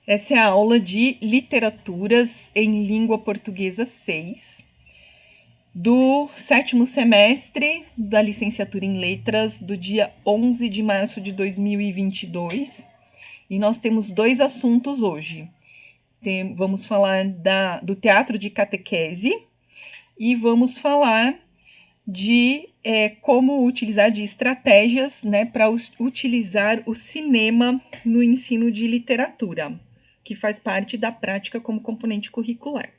Essa é a aula de Literaturas em Língua Portuguesa 6, do 7º semestre da licenciatura em Letras, do dia 11 de março de 2022. E nós temos dois assuntos hoje. Vamos falar do teatro de catequese e vamos falar de como utilizar de estratégias, né, para utilizar o cinema no ensino de literatura, que faz parte da prática como componente curricular.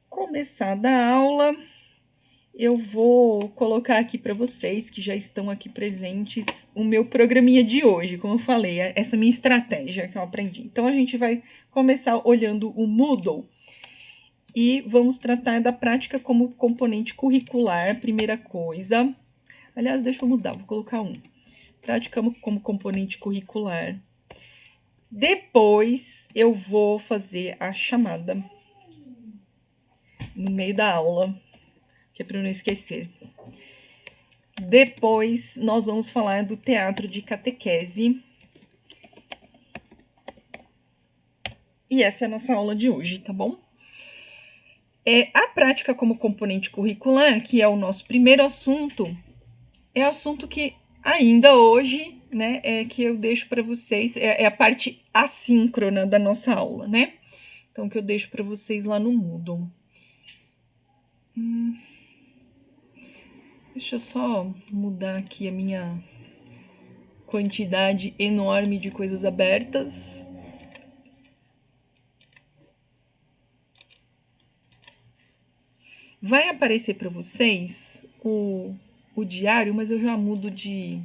Começada a aula, eu vou colocar aqui para vocês que já estão aqui presentes o meu programinha de hoje, como eu falei, essa minha estratégia que eu aprendi. Então, a gente vai começar olhando o Moodle e vamos tratar da prática como componente curricular, primeira coisa. Aliás, deixa eu mudar, vou colocar prática como componente curricular. Depois, eu vou fazer a chamada no meio da aula, que é para eu não esquecer. Depois, nós vamos falar do teatro de catequese. E essa é a nossa aula de hoje, tá bom? A prática como componente curricular, que é o nosso primeiro assunto, é assunto que ainda hoje, né, que eu deixo para vocês, é a parte assíncrona da nossa aula, né? Então, que eu deixo para vocês lá no Moodle. Deixa eu só mudar aqui a minha quantidade enorme de coisas abertas. Vai aparecer para vocês o diário, mas eu já mudo de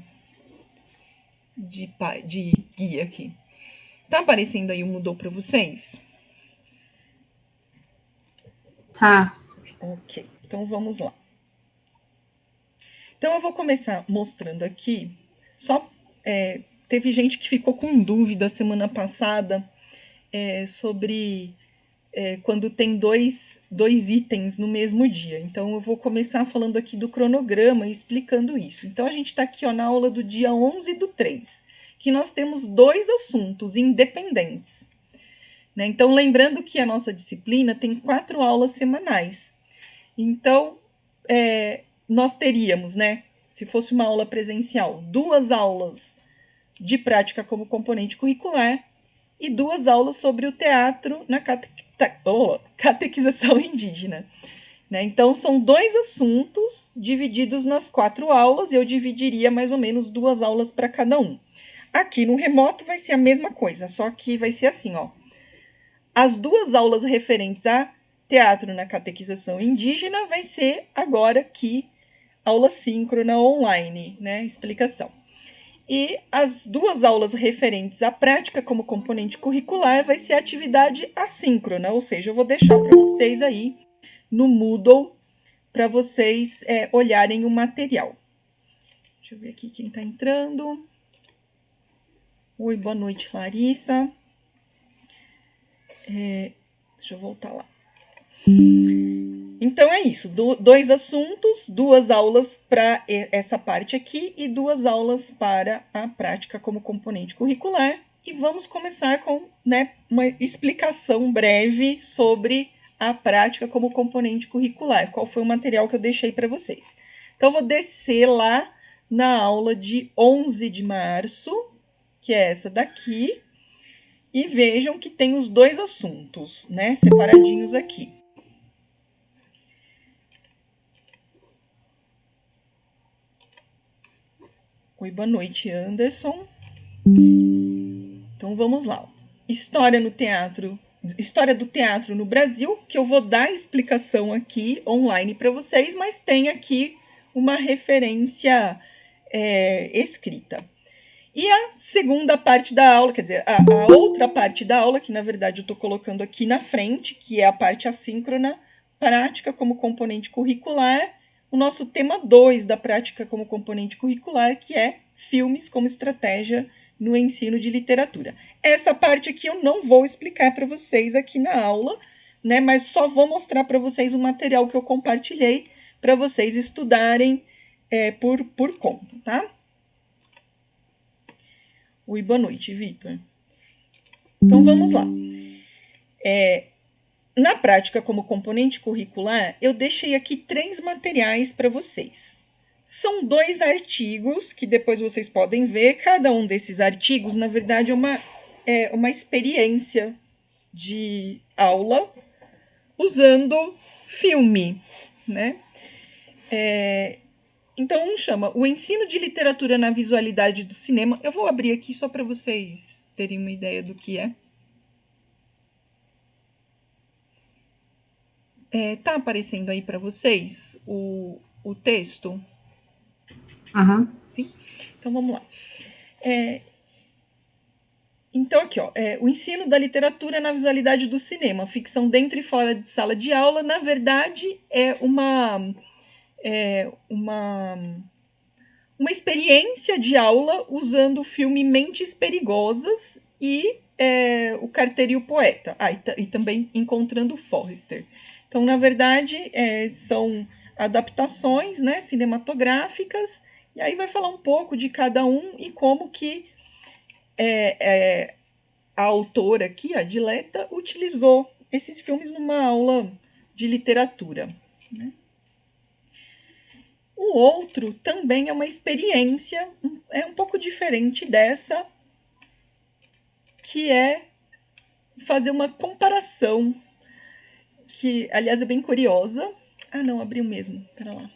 guia aqui. Tá aparecendo aí o Moodle para vocês? Tá. Ok, então vamos lá. Então eu vou começar mostrando aqui, teve gente que ficou com dúvida semana passada sobre quando tem dois itens no mesmo dia. Então eu vou começar falando aqui do cronograma e explicando isso. Então a gente está aqui na aula do dia 11/3, que nós temos dois assuntos independentes. Né? Então lembrando que a nossa disciplina tem 4 aulas semanais. Então, nós teríamos, né, se fosse uma aula presencial, 2 aulas de prática como componente curricular e 2 aulas sobre o teatro na catequização indígena. Né? Então, são 2 assuntos divididos nas 4 aulas e eu dividiria mais ou menos 2 aulas para cada um. Aqui no remoto vai ser a mesma coisa, só que vai ser assim, ó. As 2 aulas referentes a teatro na catequização indígena vai ser agora aqui aula síncrona online, né? Explicação. E as 2 aulas referentes à prática como componente curricular vai ser atividade assíncrona, ou seja, eu vou deixar para vocês aí no Moodle para vocês olharem o material. Deixa eu ver aqui quem está entrando. Oi, boa noite, Larissa. Deixa eu voltar lá. Então é isso, 2 assuntos, 2 aulas para essa parte aqui e 2 aulas para a prática como componente curricular. E vamos começar com, né, uma explicação breve sobre a prática como componente curricular. Qual foi o material que eu deixei para vocês? Então, eu vou descer lá na aula de 11 de março, que é essa daqui, e vejam que tem os 2 assuntos, né, separadinhos aqui. Oi, boa noite, Anderson. Então vamos lá. História do teatro no Brasil, que eu vou dar explicação aqui online para vocês, mas tem aqui uma referência escrita. E a segunda parte da aula, quer dizer, a outra parte da aula, que na verdade eu estou colocando aqui na frente, que é a parte assíncrona, prática como componente curricular, o nosso tema 2 da prática como componente curricular, que é filmes como estratégia no ensino de literatura. Essa parte aqui eu não vou explicar para vocês aqui na aula, né, mas só vou mostrar para vocês o material que eu compartilhei para vocês estudarem por conta, tá? Oi, boa noite, Vitor. Então vamos lá. Na prática, como componente curricular, eu deixei aqui 3 materiais para vocês. São 2 artigos que depois vocês podem ver. Cada um desses artigos, na verdade, é uma experiência de aula usando filme, né? Então, um chama O Ensino de Literatura na Visualidade do Cinema. Eu vou abrir aqui só para vocês terem uma ideia do que é. Tá aparecendo aí para vocês o texto? Aham. Sim? Então, vamos lá. Então, aqui, ó, o ensino da literatura na visualidade do cinema, ficção dentro e fora de sala de aula, na verdade, uma experiência de aula usando o filme Mentes Perigosas e o Carteiro e o Poeta. E também Encontrando Forrester. Então, na verdade, são adaptações, né, cinematográficas, e aí vai falar um pouco de cada um e como que a autora aqui, a Dileta, utilizou esses filmes numa aula de literatura. Né? O outro também é uma experiência, é um pouco diferente dessa, que é fazer uma comparação, que aliás é bem curiosa. Ah, não, abriu mesmo, pera lá.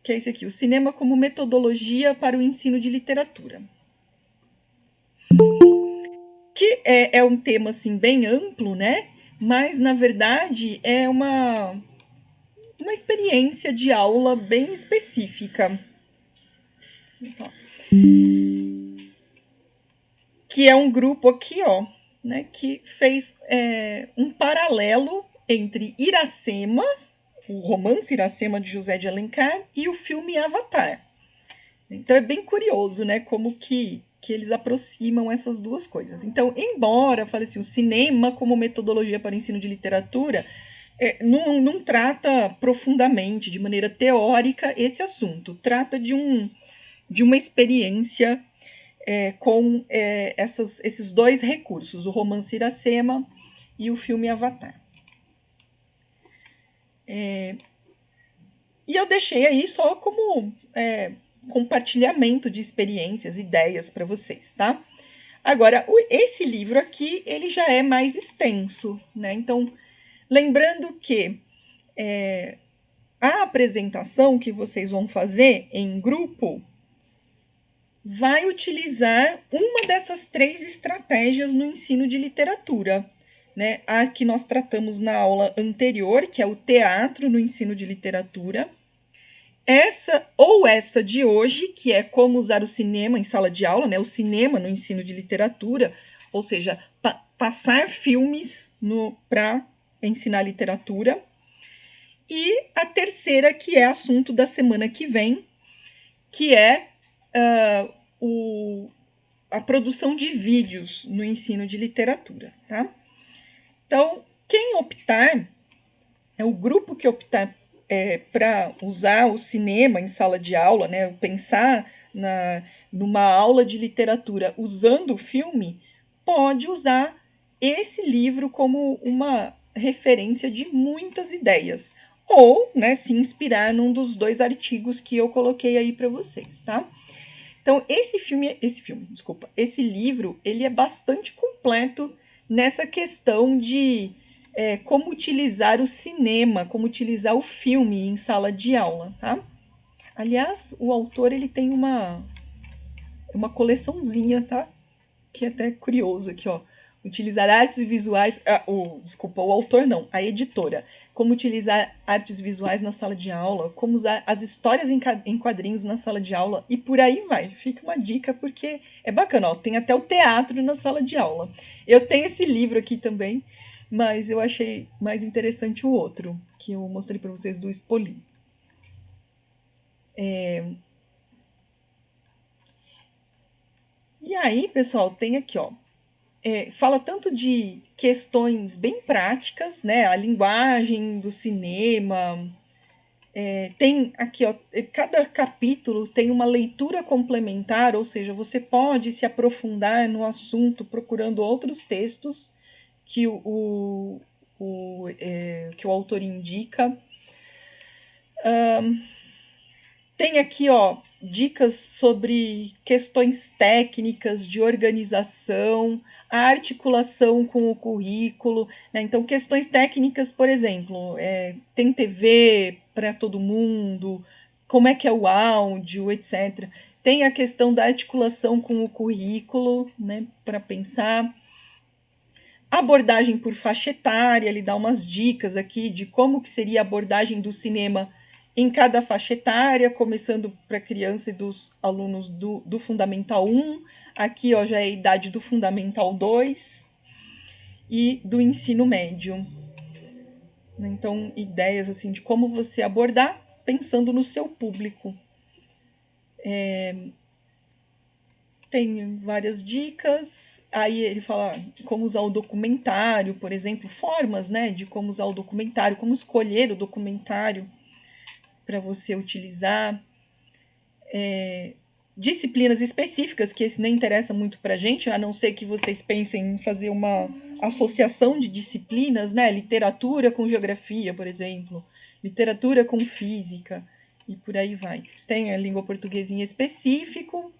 Que é esse aqui, o cinema como metodologia para o ensino de literatura. Que é um tema assim bem amplo, né? Mas na verdade é uma experiência de aula bem específica. Então, que é um grupo aqui, ó, né, que fez um paralelo entre Iracema, o romance Iracema de José de Alencar, e o filme Avatar. Então é bem curioso, né, como que eles aproximam essas duas coisas. Então, embora, fale assim, o cinema como metodologia para o ensino de literatura não trata profundamente, de maneira teórica, esse assunto. Trata de uma experiência com esses 2 recursos, o romance Iracema e o filme Avatar. E eu deixei aí só como compartilhamento de experiências, ideias para vocês, tá? Agora, esse livro aqui, ele já é mais extenso, né? Então, lembrando que a apresentação que vocês vão fazer em grupo vai utilizar uma dessas 3 estratégias no ensino de literatura. Né? A que nós tratamos na aula anterior, que é o teatro no ensino de literatura. Essa de hoje, que é como usar o cinema em sala de aula, né? O cinema no ensino de literatura, ou seja, passar filmes para ensinar literatura. E a terceira, que é assunto da semana que vem, que é a produção de vídeos no ensino de literatura, tá? Então, quem optar, o grupo que optar para usar o cinema em sala de aula, né, pensar numa aula de literatura usando o filme, pode usar esse livro como uma referência de muitas ideias. Ou, né, se inspirar num dos 2 artigos que eu coloquei aí para vocês, tá? Então, esse livro, ele é bastante completo nessa questão de como utilizar o cinema, como utilizar o filme em sala de aula, tá? Aliás, o autor, ele tem uma coleçãozinha, tá? Que é até curioso aqui, ó. Utilizar artes visuais. Desculpa, o autor não, a editora. Como utilizar artes visuais na sala de aula, como usar as histórias em quadrinhos na sala de aula, e por aí vai. Fica uma dica, porque é bacana, ó. Tem até o teatro na sala de aula. Eu tenho esse livro aqui também, mas eu achei mais interessante o outro, que eu mostrei para vocês do Spolim. E aí, pessoal, tem aqui, ó. Fala tanto de questões bem práticas, né? A linguagem do cinema, tem aqui, ó, cada capítulo tem uma leitura complementar, ou seja, você pode se aprofundar no assunto procurando outros textos que que o autor indica. Tem aqui, ó, dicas sobre questões técnicas de organização, a articulação com o currículo, né? Então, questões técnicas, por exemplo, tem TV para todo mundo, como é que é o áudio, etc. Tem a questão da articulação com o currículo, né, para pensar. Abordagem por faixa etária, ele dá umas dicas aqui de como que seria a abordagem do cinema em cada faixa etária, começando para a criança e dos alunos do Fundamental 1, aqui ó, já é a idade do Fundamental 2 e do ensino médio. Então, ideias assim de como você abordar pensando no seu público. Tem várias dicas. Aí ele fala como usar o documentário, por exemplo, formas, né, de como usar o documentário, como escolher o documentário para você utilizar. Disciplinas específicas, que esse nem interessa muito para a gente, a não ser que vocês pensem em fazer uma associação de disciplinas, né? Literatura com geografia, por exemplo, literatura com física, e por aí vai. Tem a língua portuguesa em específico.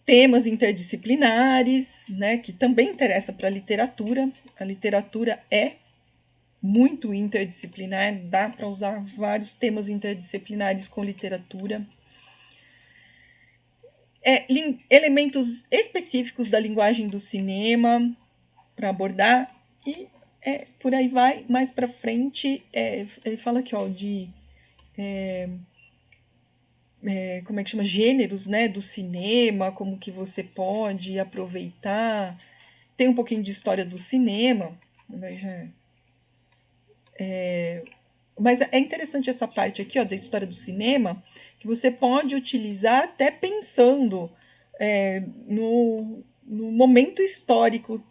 Temas interdisciplinares, né, que também interessa para a literatura. A literatura é muito interdisciplinar, dá para usar vários temas interdisciplinares com literatura. Elementos específicos da linguagem do cinema para abordar, e por aí vai. Mais para frente, ele fala aqui, ó, de como é que chama, gêneros, né, do cinema, como que você pode aproveitar. Tem um pouquinho de história do cinema, mas é interessante essa parte aqui, ó, da história do cinema, que você pode utilizar até pensando no momento histórico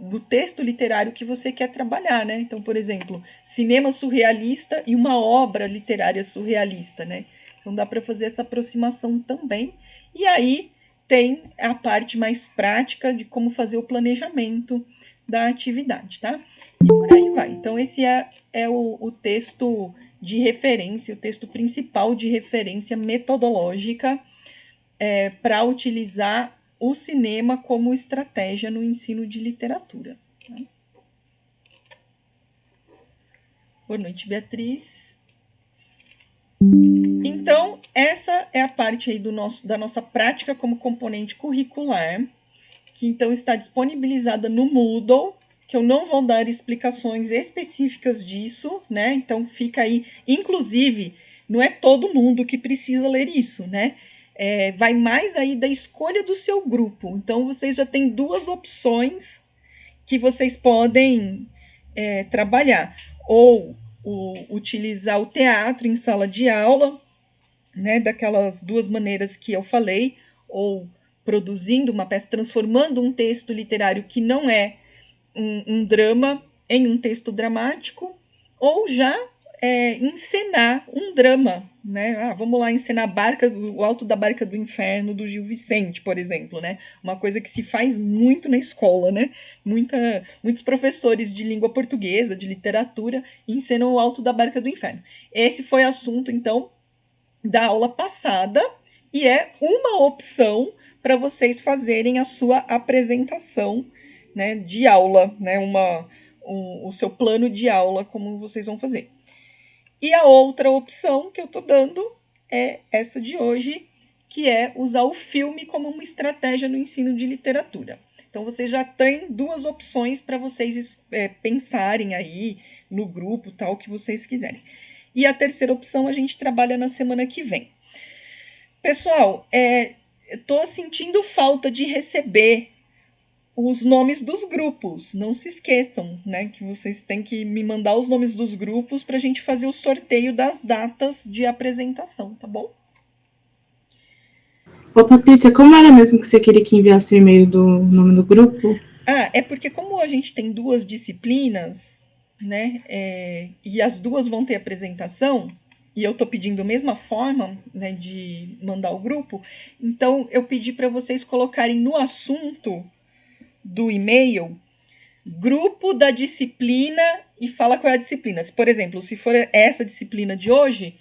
do texto literário que você quer trabalhar, né? Então, por exemplo, cinema surrealista e uma obra literária surrealista, né? Então dá para fazer essa aproximação também. E aí tem a parte mais prática de como fazer o planejamento da atividade, tá? E por aí vai. Então esse é o texto de referência, o texto principal de referência metodológica para utilizar o cinema como estratégia no ensino de literatura. Boa noite, Beatriz. Então, essa é a parte aí da nossa prática como componente curricular, que então está disponibilizada no Moodle, que eu não vou dar explicações específicas disso, né? Então fica aí, inclusive, não é todo mundo que precisa ler isso, né? Vai mais aí da escolha do seu grupo. Então vocês já têm duas opções que vocês podem trabalhar. Ou utilizar o teatro em sala de aula, né, daquelas duas maneiras que eu falei, ou produzindo uma peça, transformando um texto literário que não é um drama em um texto dramático, ou já encenar um drama, né? Vamos lá encenar o Alto da Barca do Inferno do Gil Vicente, por exemplo, né? Uma coisa que se faz muito na escola, né? Muitos professores de língua portuguesa, de literatura, encenam o Alto da Barca do Inferno. Esse foi assunto, então, da aula passada, e é uma opção para vocês fazerem a sua apresentação, né, de aula, né, o seu plano de aula, como vocês vão fazer. E a outra opção que eu estou dando é essa de hoje, que é usar o filme como uma estratégia no ensino de literatura. Então, vocês já têm duas opções para vocês pensarem aí no grupo, tal, que vocês quiserem. E a terceira opção a gente trabalha na semana que vem. Pessoal, estou sentindo falta de receber os nomes dos grupos. Não se esqueçam, né, que vocês têm que me mandar os nomes dos grupos para a gente fazer o sorteio das datas de apresentação, tá bom? Ô, Patrícia, como era mesmo que você queria que enviasse o e-mail do nome do grupo? É porque como a gente tem duas disciplinas, né, e as duas vão ter apresentação, e eu tô pedindo a mesma forma, né, de mandar o grupo, então eu pedi para vocês colocarem no assunto do e-mail grupo da disciplina e fala qual é a disciplina. Por exemplo, se for essa disciplina de hoje,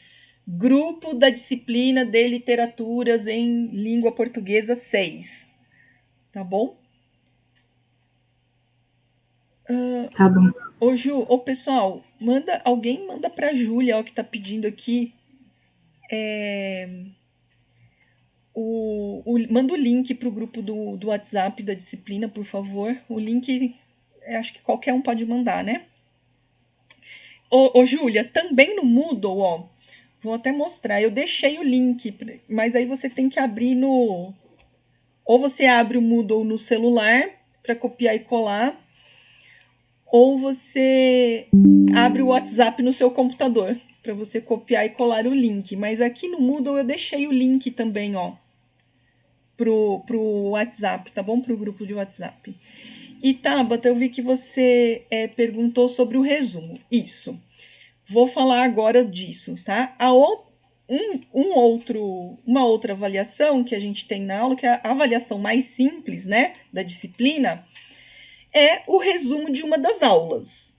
grupo da disciplina de literaturas em língua portuguesa 6, tá bom? Tá bom. Ô Ju, ô pessoal, alguém manda pra Júlia, ó, que tá pedindo aqui, manda o link pro grupo do WhatsApp da disciplina, por favor. O link, acho que qualquer um pode mandar, né? Ô Júlia, também no Moodle, ó, vou até mostrar, eu deixei o link, mas aí você tem que abrir no... Ou você abre o Moodle no celular para copiar e colar, ou você abre o WhatsApp no seu computador para você copiar e colar o link. Mas aqui no Moodle eu deixei o link também, ó, pro WhatsApp, tá bom? Pro grupo de WhatsApp. E Tabata, eu vi que você perguntou sobre o resumo. Isso. Vou falar agora disso, tá? Uma outra avaliação que a gente tem na aula, que é a avaliação mais simples, né, da disciplina, é o resumo de uma das aulas.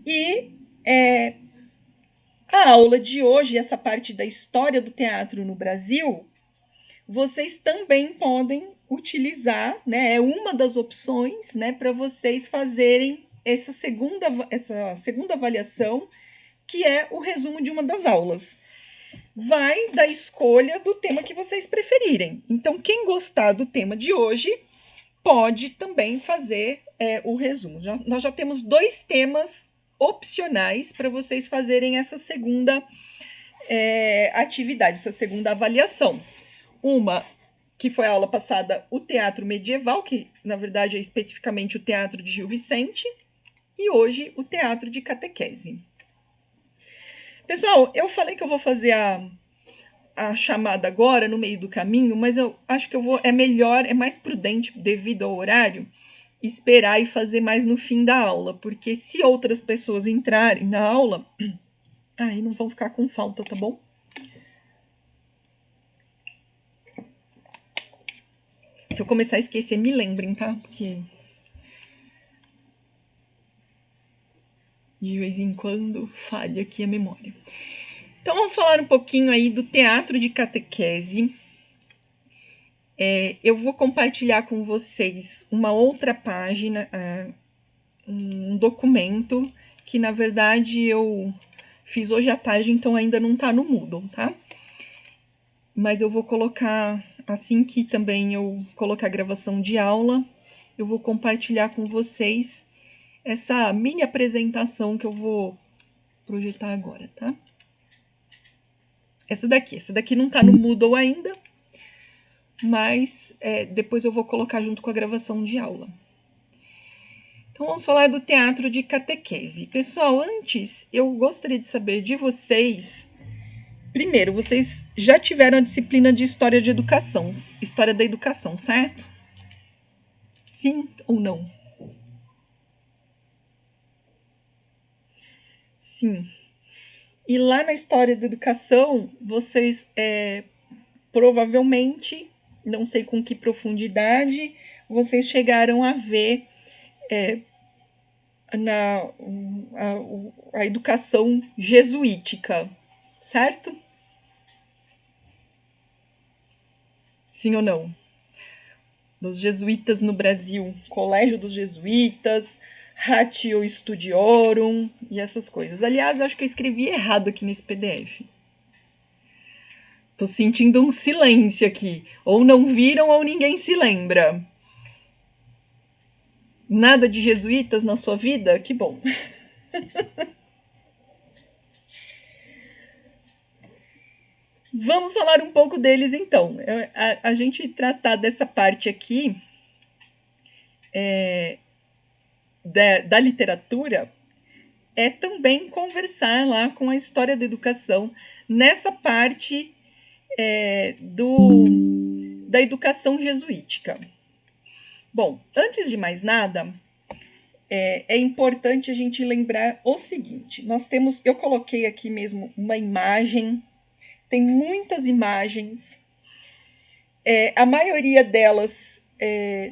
E a aula de hoje, essa parte da história do teatro no Brasil, vocês também podem utilizar, né? É uma das opções, né, para vocês fazerem essa segunda avaliação, que é o resumo de uma das aulas. Vai da escolha do tema que vocês preferirem. Então, quem gostar do tema de hoje pode também fazer o resumo. Nós já temos 2 temas opcionais para vocês fazerem essa segunda atividade, essa segunda avaliação. Uma que foi a aula passada, o teatro medieval, que na verdade é especificamente o teatro de Gil Vicente, e hoje o teatro de catequese. Pessoal, eu falei que eu vou fazer a chamada agora, no meio do caminho, mas eu acho que é melhor, é mais prudente, devido ao horário, esperar e fazer mais no fim da aula, porque se outras pessoas entrarem na aula, aí não vão ficar com falta, tá bom? Se eu começar a esquecer, me lembrem, tá? Porque de vez em quando falha aqui a memória. Então vamos falar um pouquinho aí do teatro de catequese. Eu vou compartilhar com vocês uma outra página, um documento que na verdade eu fiz hoje à tarde, então ainda não tá no Moodle, tá? Mas eu vou colocar, assim que também eu colocar a gravação de aula, eu vou compartilhar com vocês essa mini apresentação que eu vou projetar agora, tá? Essa daqui não tá no Moodle ainda, mas depois eu vou colocar junto com a gravação de aula. Então vamos falar do teatro de catequese. Pessoal, antes eu gostaria de saber de vocês. Primeiro, vocês já tiveram a disciplina de História de Educação, História da Educação, certo? Sim ou não? Sim. E lá na História da Educação, vocês provavelmente, não sei com que profundidade, vocês chegaram a ver a educação jesuítica, certo? Sim ou não? Dos jesuítas no Brasil, Colégio dos Jesuítas, Ratio Studiorum e essas coisas. Aliás, acho que eu escrevi errado aqui nesse PDF. Tô sentindo um silêncio aqui. Ou não viram ou ninguém se lembra. Nada de jesuítas na sua vida? Que bom. Vamos falar um pouco deles então. A gente tratar dessa parte aqui da literatura é também conversar lá com a história da educação nessa parte da educação jesuítica. Bom, antes de mais nada, é importante a gente lembrar o seguinte: nós temos, eu coloquei aqui mesmo uma imagem, tem muitas imagens, a maioria delas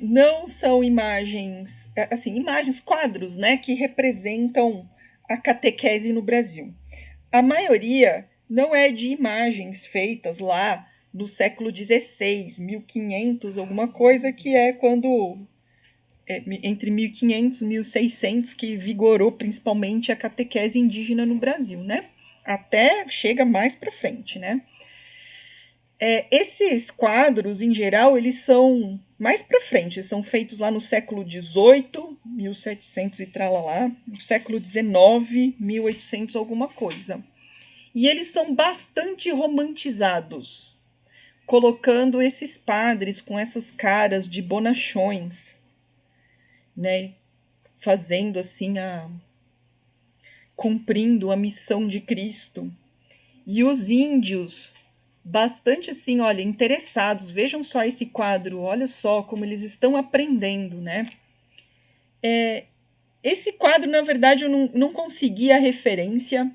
não são imagens, assim, imagens, quadros, né, que representam a catequese no Brasil. A maioria não é de imagens feitas lá no século XVI, 1500, alguma coisa, que é quando entre 1500 e 1600 que vigorou principalmente a catequese indígena no Brasil, né? Até chega mais para frente, né? Esses quadros, em geral, eles são mais para frente, são feitos lá no século XVIII, 1700 e tralalá, no século XIX, 1800 alguma coisa. E eles são bastante romantizados, colocando esses padres com essas caras de bonachões, né? Fazendo assim cumprindo a missão de Cristo. E os índios, bastante assim, olha, interessados. Vejam só esse quadro, olha só como eles estão aprendendo, né? Esse quadro, na verdade, eu não consegui a referência.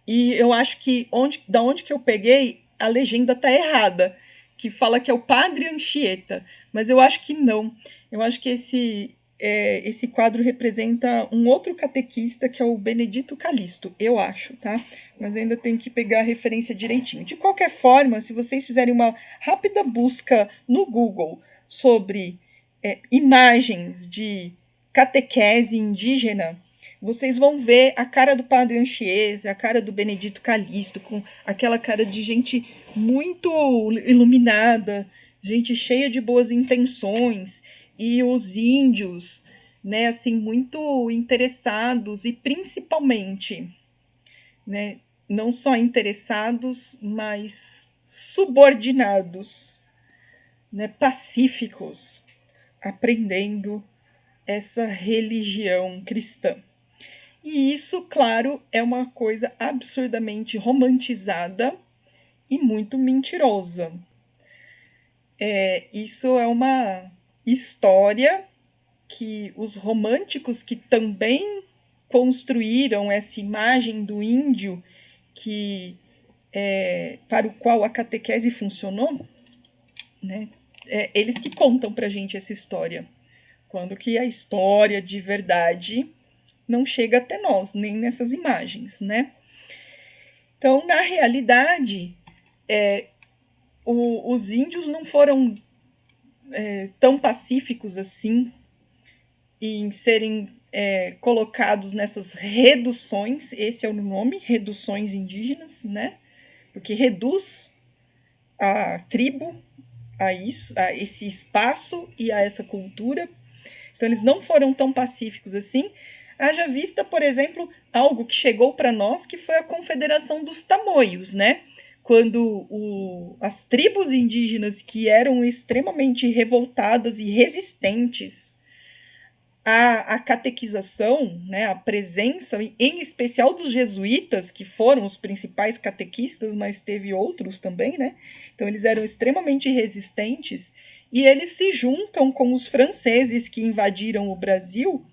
E eu acho que da onde que eu peguei, a legenda tá errada, que fala que é o Padre Anchieta, mas eu acho que não. Eu acho que esse quadro representa um outro catequista, que é o Benedito Calixto, eu acho, tá? Mas ainda tenho que pegar a referência direitinho. De qualquer forma, se vocês fizerem uma rápida busca no Google sobre imagens de catequese indígena, vocês vão ver a cara do Padre Anchieta, a cara do Benedito Calixto, com aquela cara de gente muito iluminada, gente cheia de boas intenções, e os índios, né, assim, muito interessados e principalmente, né, não só interessados, mas subordinados, né, pacíficos, aprendendo essa religião cristã. E isso, claro, é uma coisa absurdamente romantizada e muito mentirosa. Isso é uma história que os românticos, que também construíram essa imagem do índio que para o qual a catequese funcionou, né? Eles que contam para a gente essa história, quando que a história de verdade não chega até nós, nem nessas imagens, né? Então, na realidade, os índios não foram tão pacíficos assim em serem colocados nessas reduções, esse é o nome, reduções indígenas, né? Porque reduz a tribo a isso, a esse espaço e a essa cultura. Então, eles não foram tão pacíficos assim. Haja vista, por exemplo, algo que chegou para nós, que foi a Confederação dos Tamoios, né? Quando as tribos indígenas, que eram extremamente revoltadas e resistentes à catequização, né, a presença, em especial dos jesuítas, que foram os principais catequistas, mas teve outros também, né? Então eles eram extremamente resistentes e eles se juntam com os franceses que invadiram o Brasil,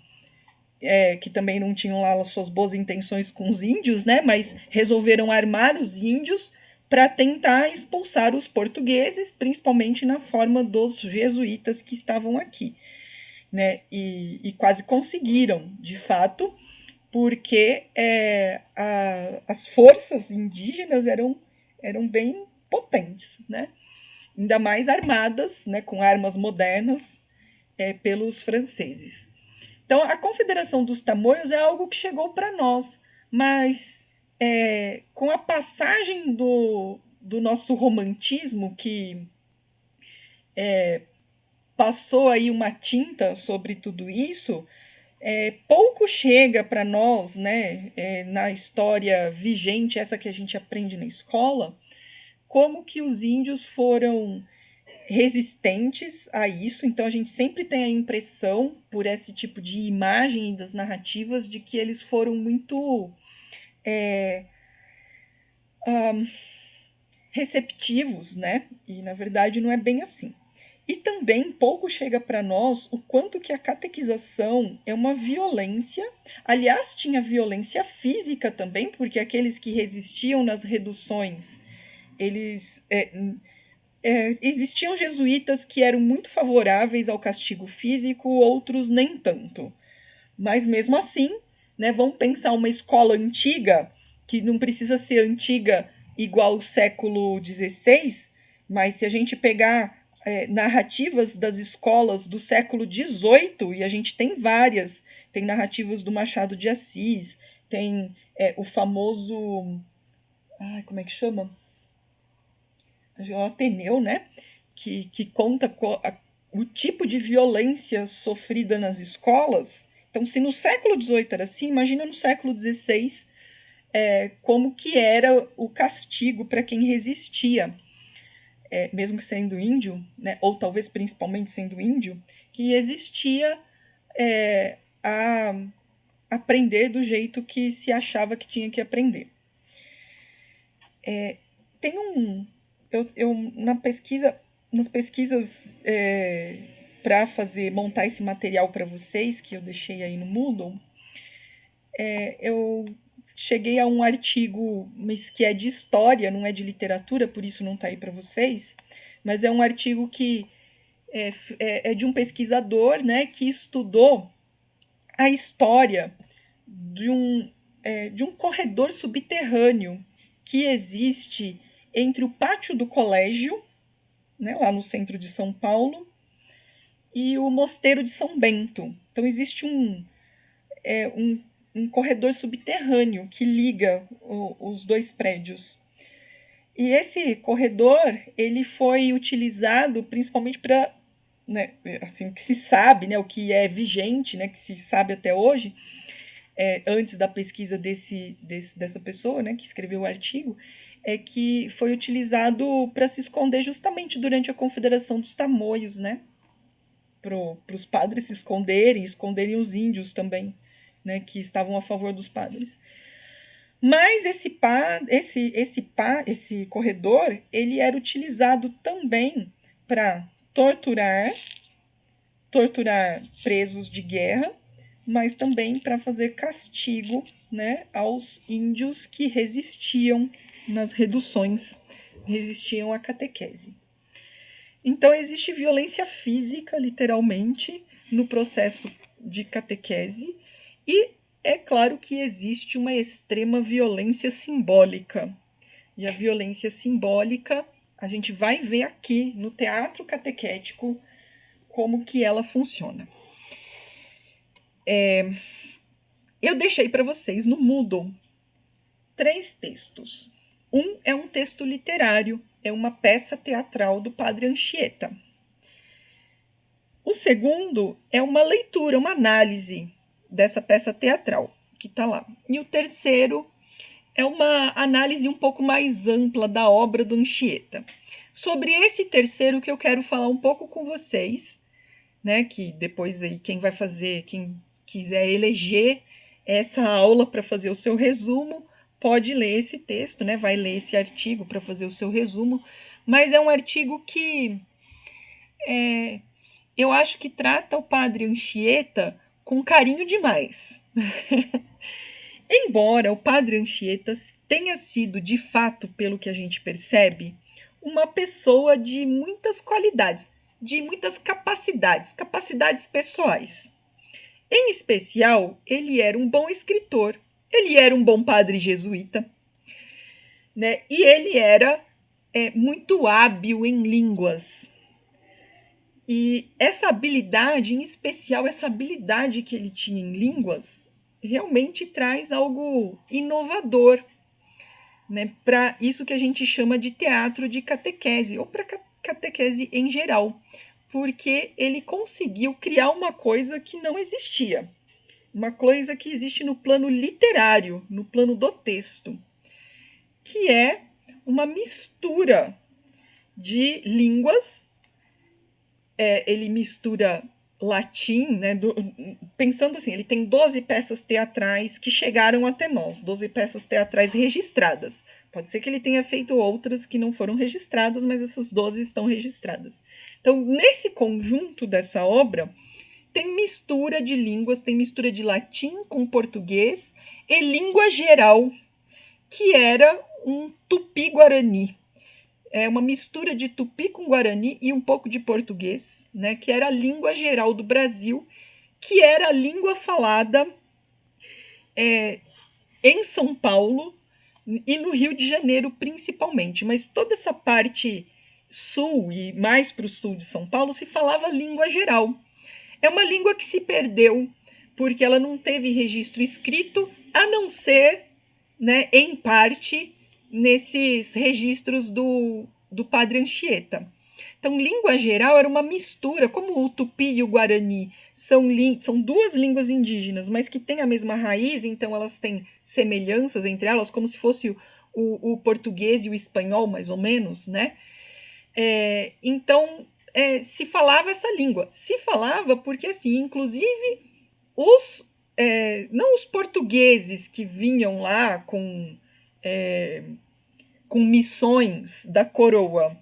que também não tinham lá as suas boas intenções com os índios, né? Mas resolveram armar os índios para tentar expulsar os portugueses, principalmente na forma dos jesuítas que estavam aqui, né? E quase conseguiram, de fato, porque as forças indígenas eram bem potentes, né? Ainda mais armadas, né, com armas modernas, pelos franceses. Então, a Confederação dos Tamoios é algo que chegou para nós, mas com a passagem do nosso romantismo, que passou aí uma tinta sobre tudo isso, pouco chega para nós, né, na história vigente, essa que a gente aprende na escola, como que os índios foram resistentes a isso. Então a gente sempre tem a impressão, por esse tipo de imagem e das narrativas, de que eles foram muito receptivos, né? E na verdade não é bem assim. E também pouco chega para nós o quanto que a catequização é uma violência. Aliás, tinha violência física também, porque aqueles que resistiam nas reduções, eles existiam jesuítas que eram muito favoráveis ao castigo físico, outros nem tanto. Mas mesmo assim, né, vamos pensar uma escola antiga, que não precisa ser antiga igual o século XVI, mas se a gente pegar narrativas das escolas do século XVIII, e a gente tem várias, tem narrativas do Machado de Assis, tem o famoso. Ai, como é que chama? O Ateneu, né? Que conta o tipo de violência sofrida nas escolas. Então, se no século XVIII era assim, imagina no século XVI como que era o castigo para quem resistia, mesmo sendo índio, né, ou talvez principalmente sendo índio, que existia a aprender do jeito que se achava que tinha que aprender. Tem um... nas pesquisas para montar esse material para vocês, que eu deixei aí no Moodle, eu cheguei a um artigo, mas que é de história, não é de literatura, por isso não está aí para vocês, mas é um artigo que é de um pesquisador, né, que estudou a história de um corredor subterrâneo que existe entre o pátio do colégio, né, lá no centro de São Paulo, e o mosteiro de São Bento. Então existe um corredor subterrâneo que liga os dois prédios. E esse corredor ele foi utilizado principalmente para, né, assim, o que se sabe, né, o que é vigente, né, que se sabe até hoje, antes da pesquisa dessa pessoa, né, que escreveu o artigo, é que foi utilizado para se esconder justamente durante a Confederação dos Tamoios, né, para os padres se esconderem os índios também, né, que estavam a favor dos padres. Mas esse corredor ele era utilizado também para torturar presos de guerra, mas também para fazer castigo, né, aos índios que resistiam nas reduções, resistiam à catequese. Então existe violência física, literalmente, no processo de catequese, e é claro que existe uma extrema violência simbólica. E a violência simbólica a gente vai ver aqui no teatro catequético como que ela funciona. Eu deixei para vocês no Moodle 3 textos. Um é um texto literário, é uma peça teatral do Padre Anchieta. O segundo é uma leitura, uma análise dessa peça teatral que está lá. E o terceiro é uma análise um pouco mais ampla da obra do Anchieta. Sobre esse terceiro que eu quero falar um pouco com vocês, né, que depois aí quem quiser eleger essa aula para fazer o seu resumo, pode ler esse texto, né, vai ler esse artigo para fazer o seu resumo, mas é um artigo que eu acho que trata o Padre Anchieta com carinho demais. Embora o Padre Anchieta tenha sido, de fato, pelo que a gente percebe, uma pessoa de muitas qualidades, de muitas capacidades pessoais. Em especial, ele era um bom escritor, ele era um bom padre jesuíta, né? E ele era muito hábil em línguas. E essa habilidade, em especial essa habilidade que ele tinha em línguas, realmente traz algo inovador, né, para isso que a gente chama de teatro de catequese, ou para catequese em geral, porque ele conseguiu criar uma coisa que não existia, uma coisa que existe no plano literário, no plano do texto, que é uma mistura de línguas. Ele mistura latim, né, pensando assim, ele tem 12 peças teatrais que chegaram até nós, 12 peças teatrais registradas. Pode ser que ele tenha feito outras que não foram registradas, mas essas 12 estão registradas. Então, nesse conjunto dessa obra, tem mistura de línguas, tem mistura de latim com português e língua geral, que era um tupi-guarani. É uma mistura de tupi com guarani e um pouco de português, né, que era a língua geral do Brasil, que era a língua falada em São Paulo e no Rio de Janeiro principalmente, mas toda essa parte sul e mais para o sul de São Paulo se falava língua geral. É uma língua que se perdeu porque ela não teve registro escrito, a não ser, né, em parte, nesses registros do Padre Anchieta. Então, língua geral era uma mistura, como o tupi e o guarani são duas línguas indígenas, mas que têm a mesma raiz, então elas têm semelhanças entre elas, como se fosse o português e o espanhol, mais ou menos, né? Então, se falava essa língua. Se falava porque, assim, inclusive, não os portugueses que vinham lá com missões da coroa,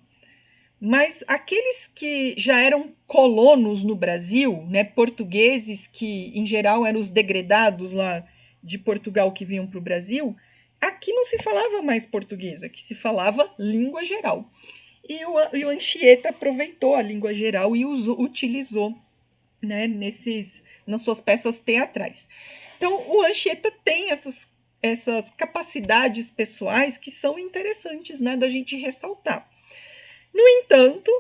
mas aqueles que já eram colonos no Brasil, né, portugueses que, em geral, eram os degredados lá de Portugal que vinham para o Brasil, aqui não se falava mais português, aqui se falava língua geral. E o Anchieta aproveitou a língua geral e utilizou, né, nas suas peças teatrais. Então, o Anchieta tem essas capacidades pessoais que são interessantes, né, da gente ressaltar. No entanto,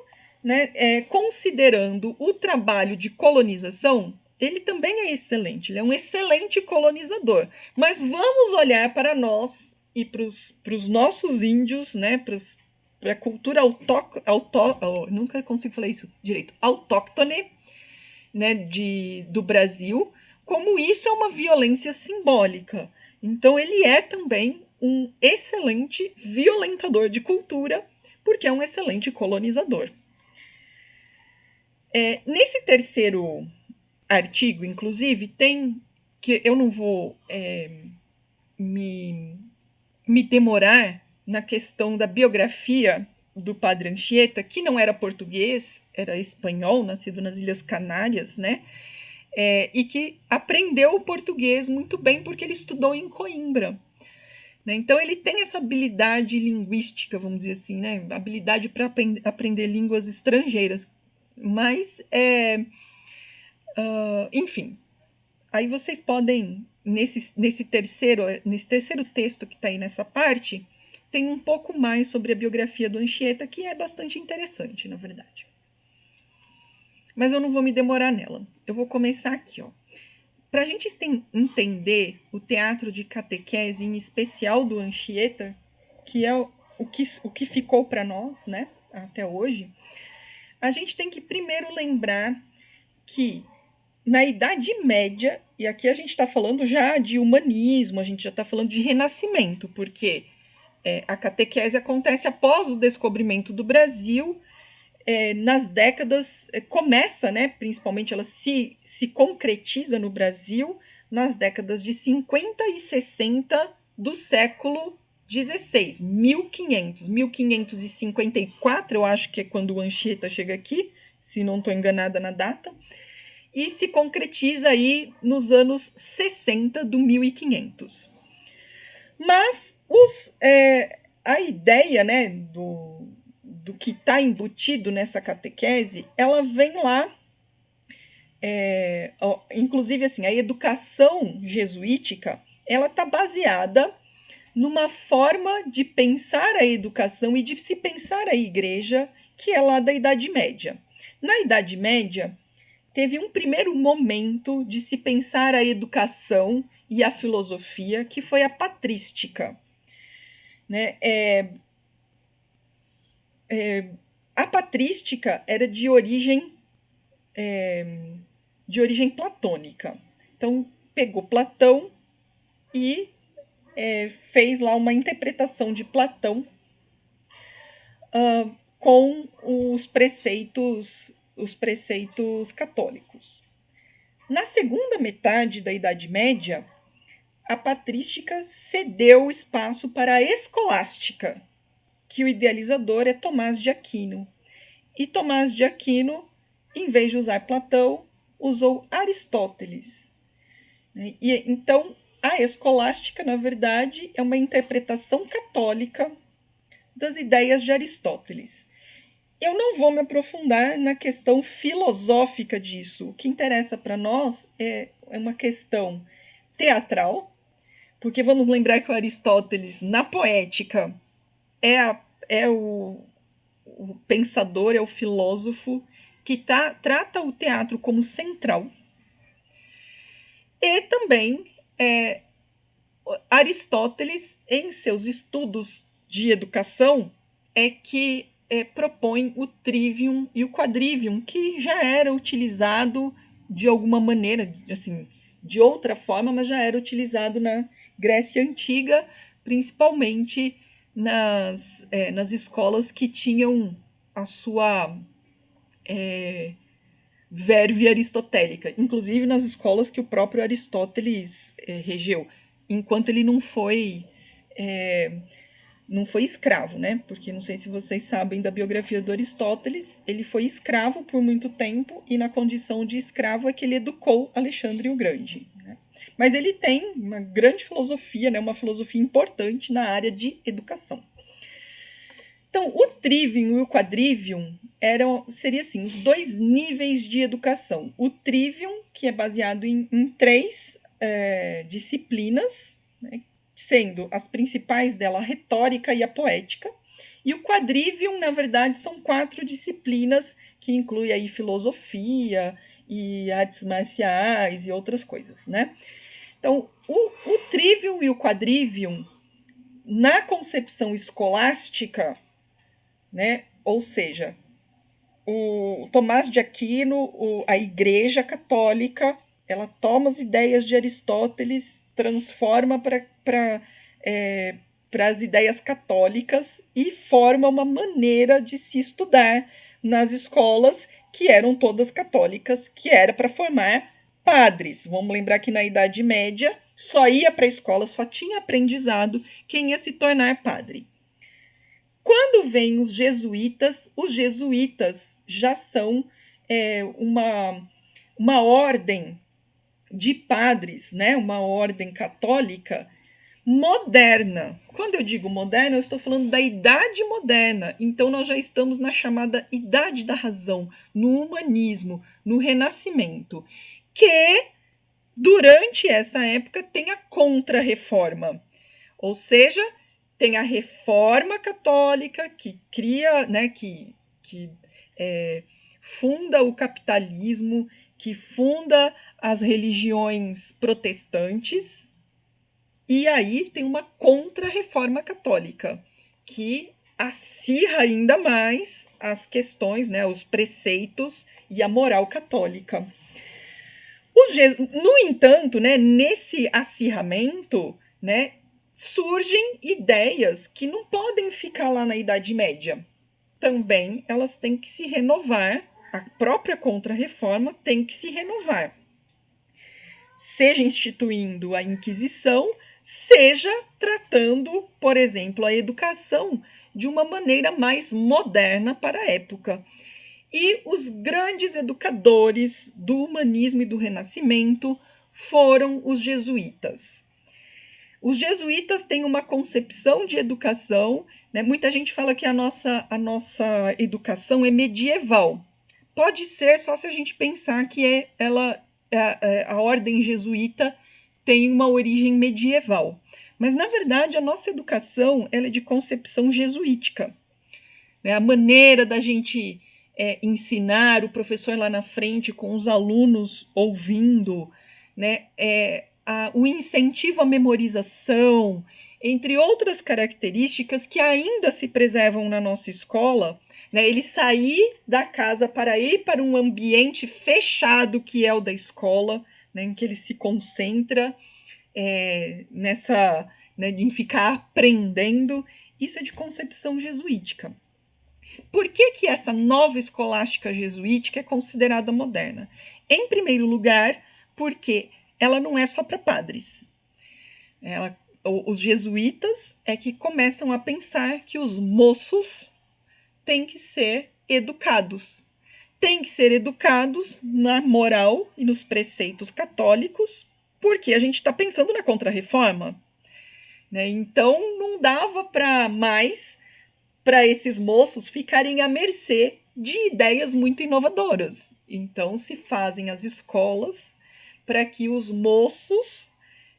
né, considerando o trabalho de colonização, ele também é excelente, ele é um excelente colonizador. Mas vamos olhar para nós e para os nossos índios, né, para a cultura nunca consigo falar isso direito, autóctone, né, do Brasil, como isso é uma violência simbólica. Então, ele é também um excelente violentador de cultura, porque é um excelente colonizador. Nesse terceiro artigo, inclusive, tem que eu não vou me demorar na questão da biografia do Padre Anchieta, que não era português, era espanhol, nascido nas Ilhas Canárias, né? E que aprendeu o português muito bem porque ele estudou em Coimbra. Né? Então, ele tem essa habilidade linguística, vamos dizer assim, né? Habilidade para aprender línguas estrangeiras. Mas, enfim, aí vocês podem, nesse terceiro texto que está aí nessa parte, tem um pouco mais sobre a biografia do Anchieta, que é bastante interessante, na verdade. Mas eu não vou me demorar nela. Eu vou começar aqui, ó. Para a gente entender o teatro de catequese, em especial do Anchieta, que é o que ficou para nós, né, até hoje, a gente tem que primeiro lembrar que na Idade Média, e aqui a gente está falando já de humanismo, a gente já está falando de renascimento, porque a catequese acontece após o descobrimento do Brasil, nas décadas, começa, né, principalmente ela se concretiza no Brasil nas décadas de 50 e 60 do século XVI, 1554, eu acho que é quando o Anchieta chega aqui, se não estou enganada na data, e se concretiza aí nos anos 60 do 1500. Mas a ideia, né, do que está embutido nessa catequese, ela vem lá, inclusive assim, a educação jesuítica, ela está baseada numa forma de pensar a educação e de se pensar a igreja que é lá da Idade Média. Na Idade Média, teve um primeiro momento de se pensar a educação e a filosofia, que foi a patrística. Né? A patrística era de origem platônica. Então, pegou Platão e fez lá uma interpretação de Platão com os preceitos os preceitos católicos. Na segunda metade da Idade Média, a patrística cedeu espaço para a escolástica, que o idealizador é Tomás de Aquino. E Tomás de Aquino, em vez de usar Platão, usou Aristóteles. E então, a escolástica, na verdade, é uma interpretação católica das ideias de Aristóteles. Eu não vou me aprofundar na questão filosófica disso. O que interessa para nós é uma questão teatral, porque vamos lembrar que o Aristóteles, na poética, é o pensador, é o filósofo que trata o teatro como central. E também Aristóteles, em seus estudos de educação, é que propõe o trivium e o quadrivium, que já era utilizado de alguma maneira, assim, de outra forma, mas já era utilizado na Grécia Antiga, principalmente nas escolas que tinham a sua verve aristotélica, inclusive nas escolas que o próprio Aristóteles regeu, enquanto ele não foi escravo, né? Porque não sei se vocês sabem da biografia do Aristóteles, ele foi escravo por muito tempo e na condição de escravo é que ele educou Alexandre o Grande. Né? Mas ele tem uma grande filosofia, né? Uma filosofia importante na área de educação. Então, o trivium e o quadrivium seria assim, os dois níveis de educação. O trivium, que é baseado em três disciplinas, né, sendo as principais dela a retórica e a poética. E o quadrivium, na verdade, são 4 disciplinas que incluem aí filosofia e artes marciais e outras coisas, né? Então, o trivium e o quadrivium, na concepção escolástica, né? Ou seja, o Tomás de Aquino, a Igreja Católica, ela toma as ideias de Aristóteles, transforma para as ideias católicas e forma uma maneira de se estudar nas escolas que eram todas católicas, que era para formar padres. Vamos lembrar que na Idade Média só ia para a escola, só tinha aprendizado quem ia se tornar padre. Quando vêm os jesuítas já são uma ordem de padres, né? Uma ordem católica moderna. Quando eu digo moderna, eu estou falando da Idade Moderna. Então, nós já estamos na chamada Idade da Razão, no humanismo, no Renascimento, que durante essa época tem a Contra-Reforma, ou seja, tem a Reforma Católica que cria, né, que funda o capitalismo, que funda as religiões protestantes, e aí tem uma Contra-Reforma Católica que acirra ainda mais as questões, né, os preceitos e a moral católica. No entanto, né, nesse acirramento, né, surgem ideias que não podem ficar lá na Idade Média. Também elas têm que se renovar, a própria Contra-Reforma tem que se renovar. Seja instituindo a Inquisição, seja tratando, por exemplo, a educação de uma maneira mais moderna para a época. E os grandes educadores do humanismo e do Renascimento foram os jesuítas. Os jesuítas têm uma concepção de educação, né? Muita gente fala que a nossa educação é medieval. Pode ser só se a gente pensar que a ordem jesuíta tem uma origem medieval. Mas, na verdade, a nossa educação ela é de concepção jesuítica. Né? A maneira da gente ensinar, o professor lá na frente com os alunos ouvindo, né? O incentivo à memorização, entre outras características que ainda se preservam na nossa escola, né? Ele sair da casa para ir para um ambiente fechado que é o da escola, né? Em que ele se concentra em ficar aprendendo, isso é de concepção jesuítica. Por que essa nova escolástica jesuítica é considerada moderna? Em primeiro lugar, porque ela não é só para padres. Os jesuítas é que começam a pensar que os moços têm que ser educados. Têm que ser educados na moral e nos preceitos católicos, porque a gente está pensando na Contra-Reforma. Né? Então, não dava para esses moços ficarem à mercê de ideias muito inovadoras. Então, se fazem as escolas para que os moços,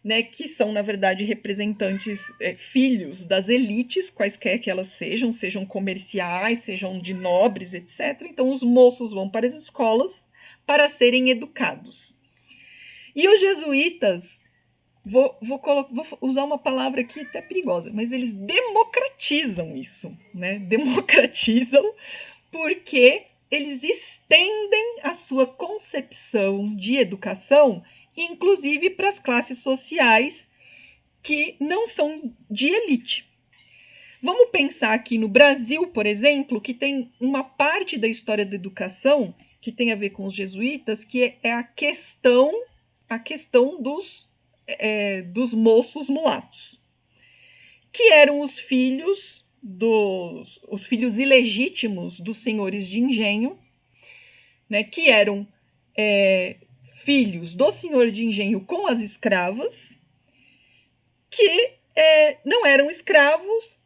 né, que são, na verdade, representantes, filhos das elites, quaisquer que elas sejam comerciais, sejam de nobres, etc. Então, os moços vão para as escolas para serem educados. E os jesuítas, vou usar uma palavra aqui até perigosa, mas eles democratizam isso, né? Democratizam porque eles estendem a sua concepção de educação, inclusive para as classes sociais que não são de elite. Vamos pensar aqui no Brasil, por exemplo, que tem uma parte da história da educação que tem a ver com os jesuítas, que é a questão dos moços mulatos, que eram os filhos ilegítimos dos senhores de engenho, né, que eram filhos do senhor de engenho com as escravas, que não eram escravos,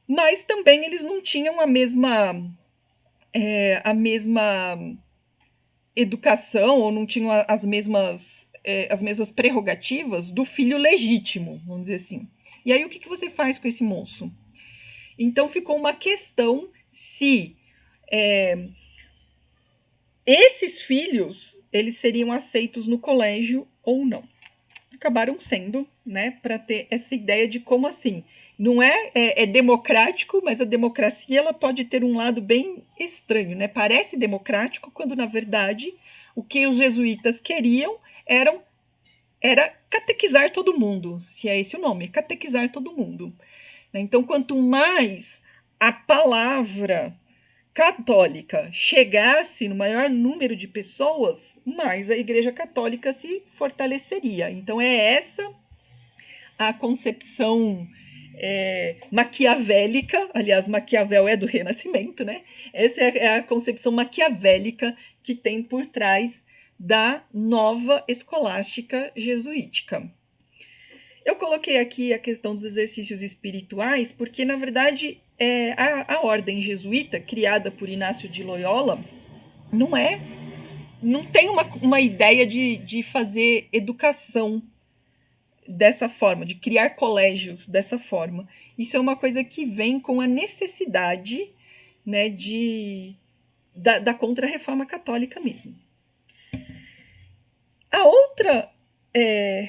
mas também eles não tinham a mesma educação, ou não tinham as mesmas prerrogativas do filho legítimo, vamos dizer assim. E aí o que você faz com esse moço? Então ficou uma questão se esses filhos eles seriam aceitos no colégio ou não. Acabaram sendo, né, para ter essa ideia de como assim. Não é democrático, mas a democracia ela pode ter um lado bem estranho, né? Parece democrático quando, na verdade, o que os jesuítas queriam era catequizar todo mundo, se é esse o nome, catequizar todo mundo. Então, quanto mais a palavra católica chegasse no maior número de pessoas, mais a Igreja Católica se fortaleceria. Então, é essa a concepção maquiavélica, aliás, Maquiavel é do Renascimento, né? Essa é a concepção maquiavélica que tem por trás da nova escolástica jesuítica. Eu coloquei aqui a questão dos exercícios espirituais porque, na verdade, a ordem jesuíta, criada por Inácio de Loyola, não tem uma ideia de fazer educação dessa forma, de criar colégios dessa forma. Isso é uma coisa que vem com a necessidade, né, da Contra-Reforma Católica mesmo. A outra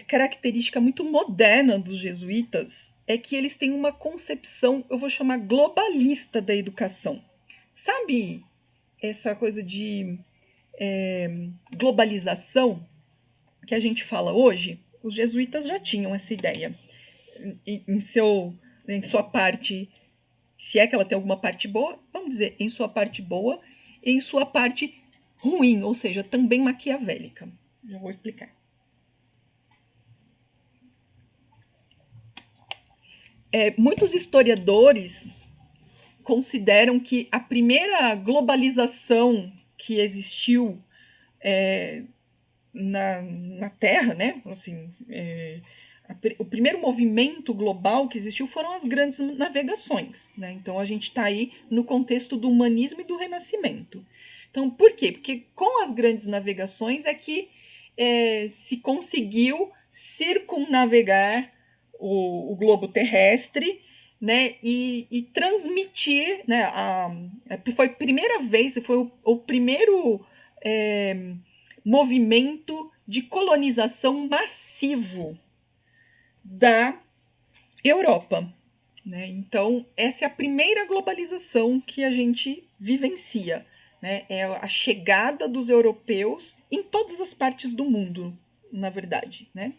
característica muito moderna dos jesuítas é que eles têm uma concepção, eu vou chamar globalista da educação. Sabe essa coisa de globalização que a gente fala hoje? Os jesuítas já tinham essa ideia em sua parte, se é que ela tem alguma parte boa, vamos dizer, em sua parte boa, e em sua parte ruim, ou seja, também maquiavélica. Já vou explicar. Muitos historiadores consideram que a primeira globalização que existiu na Terra, né? Assim, o primeiro movimento global que existiu foram as grandes navegações. Né? Então a gente está aí no contexto do humanismo e do renascimento. Então, por quê? Porque com as grandes navegações é que se conseguiu circunnavegar o globo terrestre, né, e transmitir, né, foi a primeira vez, foi o primeiro movimento de colonização massivo da Europa. Né? Então, essa é a primeira globalização que a gente vivencia. Né? É a chegada dos europeus em todas as partes do mundo, na verdade. Né?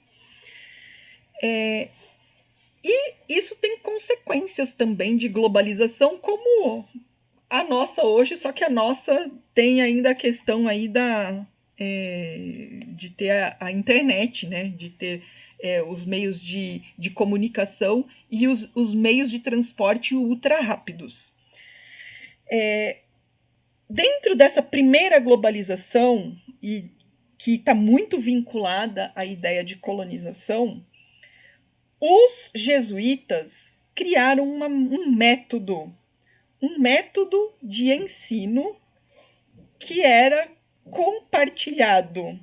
E isso tem consequências também de globalização, como a nossa hoje, só que a nossa tem ainda a questão aí de ter a internet, né? De ter os meios de comunicação e os meios de transporte ultra rápidos. Dentro dessa primeira globalização, e que está muito vinculada à ideia de colonização, os jesuítas criaram um método de ensino que era compartilhado,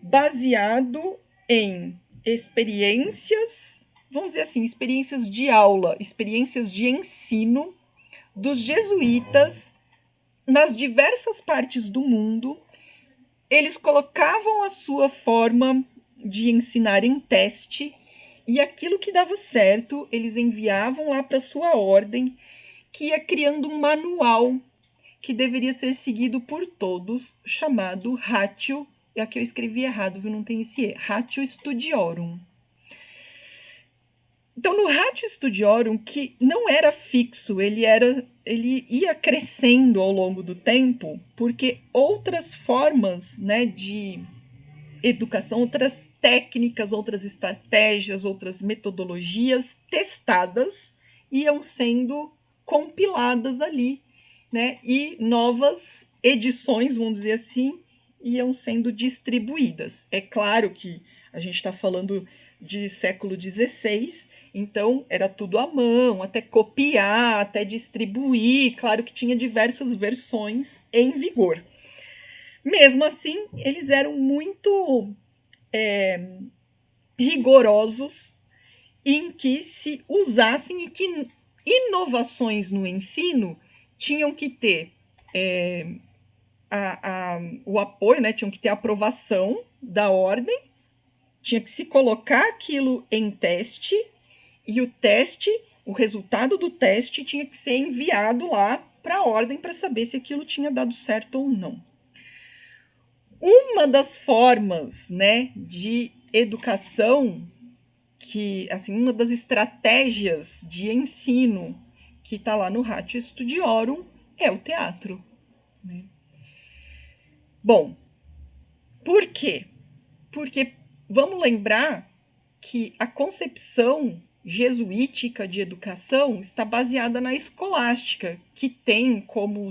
baseado em experiências, vamos dizer assim, experiências de aula, experiências de ensino dos jesuítas nas diversas partes do mundo. Eles colocavam a sua forma de ensinar em teste e aquilo que dava certo, eles enviavam lá para sua ordem, que ia criando um manual que deveria ser seguido por todos, chamado Ratio, e aqui eu escrevi errado, viu? Não tem esse E, Ratio Studiorum. Então, no Ratio Studiorum, que não era fixo, ele ia crescendo ao longo do tempo, porque outras formas, né, de educação, outras técnicas, outras estratégias, outras metodologias testadas iam sendo compiladas ali, né? E novas edições, vamos dizer assim, iam sendo distribuídas. É claro que a gente está falando de século XVI, então era tudo à mão, até copiar, até distribuir. Claro que tinha diversas versões em vigor. Mesmo assim, eles eram muito rigorosos em que se usassem e que inovações no ensino tinham que ter o apoio, né? Tinham que ter a aprovação da ordem, tinha que se colocar aquilo em teste e o resultado do teste tinha que ser enviado lá para a ordem para saber se aquilo tinha dado certo ou não. Uma das formas, né, de educação que, assim, uma das estratégias de ensino que está lá no Ratio Studiorum é o teatro, né? Bom, por quê? Porque vamos lembrar que a concepção jesuítica de educação está baseada na escolástica, que tem como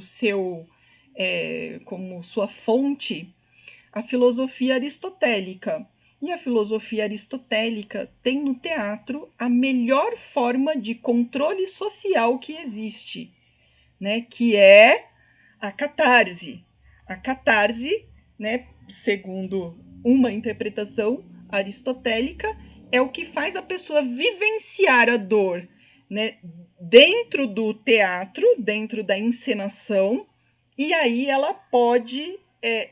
como sua fonte a filosofia aristotélica. E a filosofia aristotélica tem no teatro a melhor forma de controle social que existe, né? Que é a catarse. A catarse, né, segundo uma interpretação aristotélica, é o que faz a pessoa vivenciar a dor, né, dentro do teatro, dentro da encenação, e aí ela pode,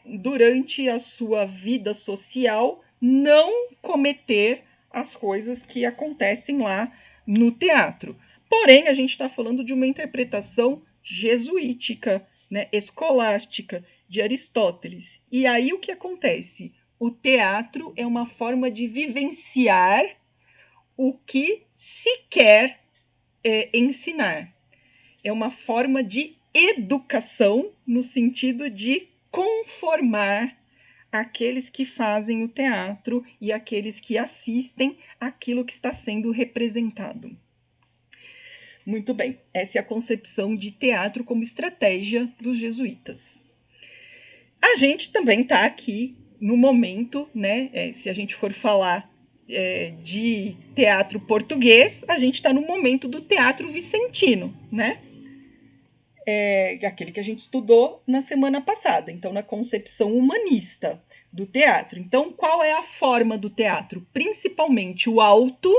durante a sua vida social, não cometer as coisas que acontecem lá no teatro. Porém, a gente está falando de uma interpretação jesuítica, né, escolástica, de Aristóteles. E aí o que acontece? O teatro é uma forma de vivenciar o que se quer ensinar. É uma forma de educação no sentido de conformar aqueles que fazem o teatro e aqueles que assistem aquilo que está sendo representado. Muito bem, essa é a concepção de teatro como estratégia dos jesuítas. A gente também está aqui no momento, né? Se a gente for falar de teatro português, a gente está no momento do teatro vicentino, né? Aquele que a gente estudou na semana passada, então na concepção humanista do teatro. Então, qual é a forma do teatro? Principalmente o alto,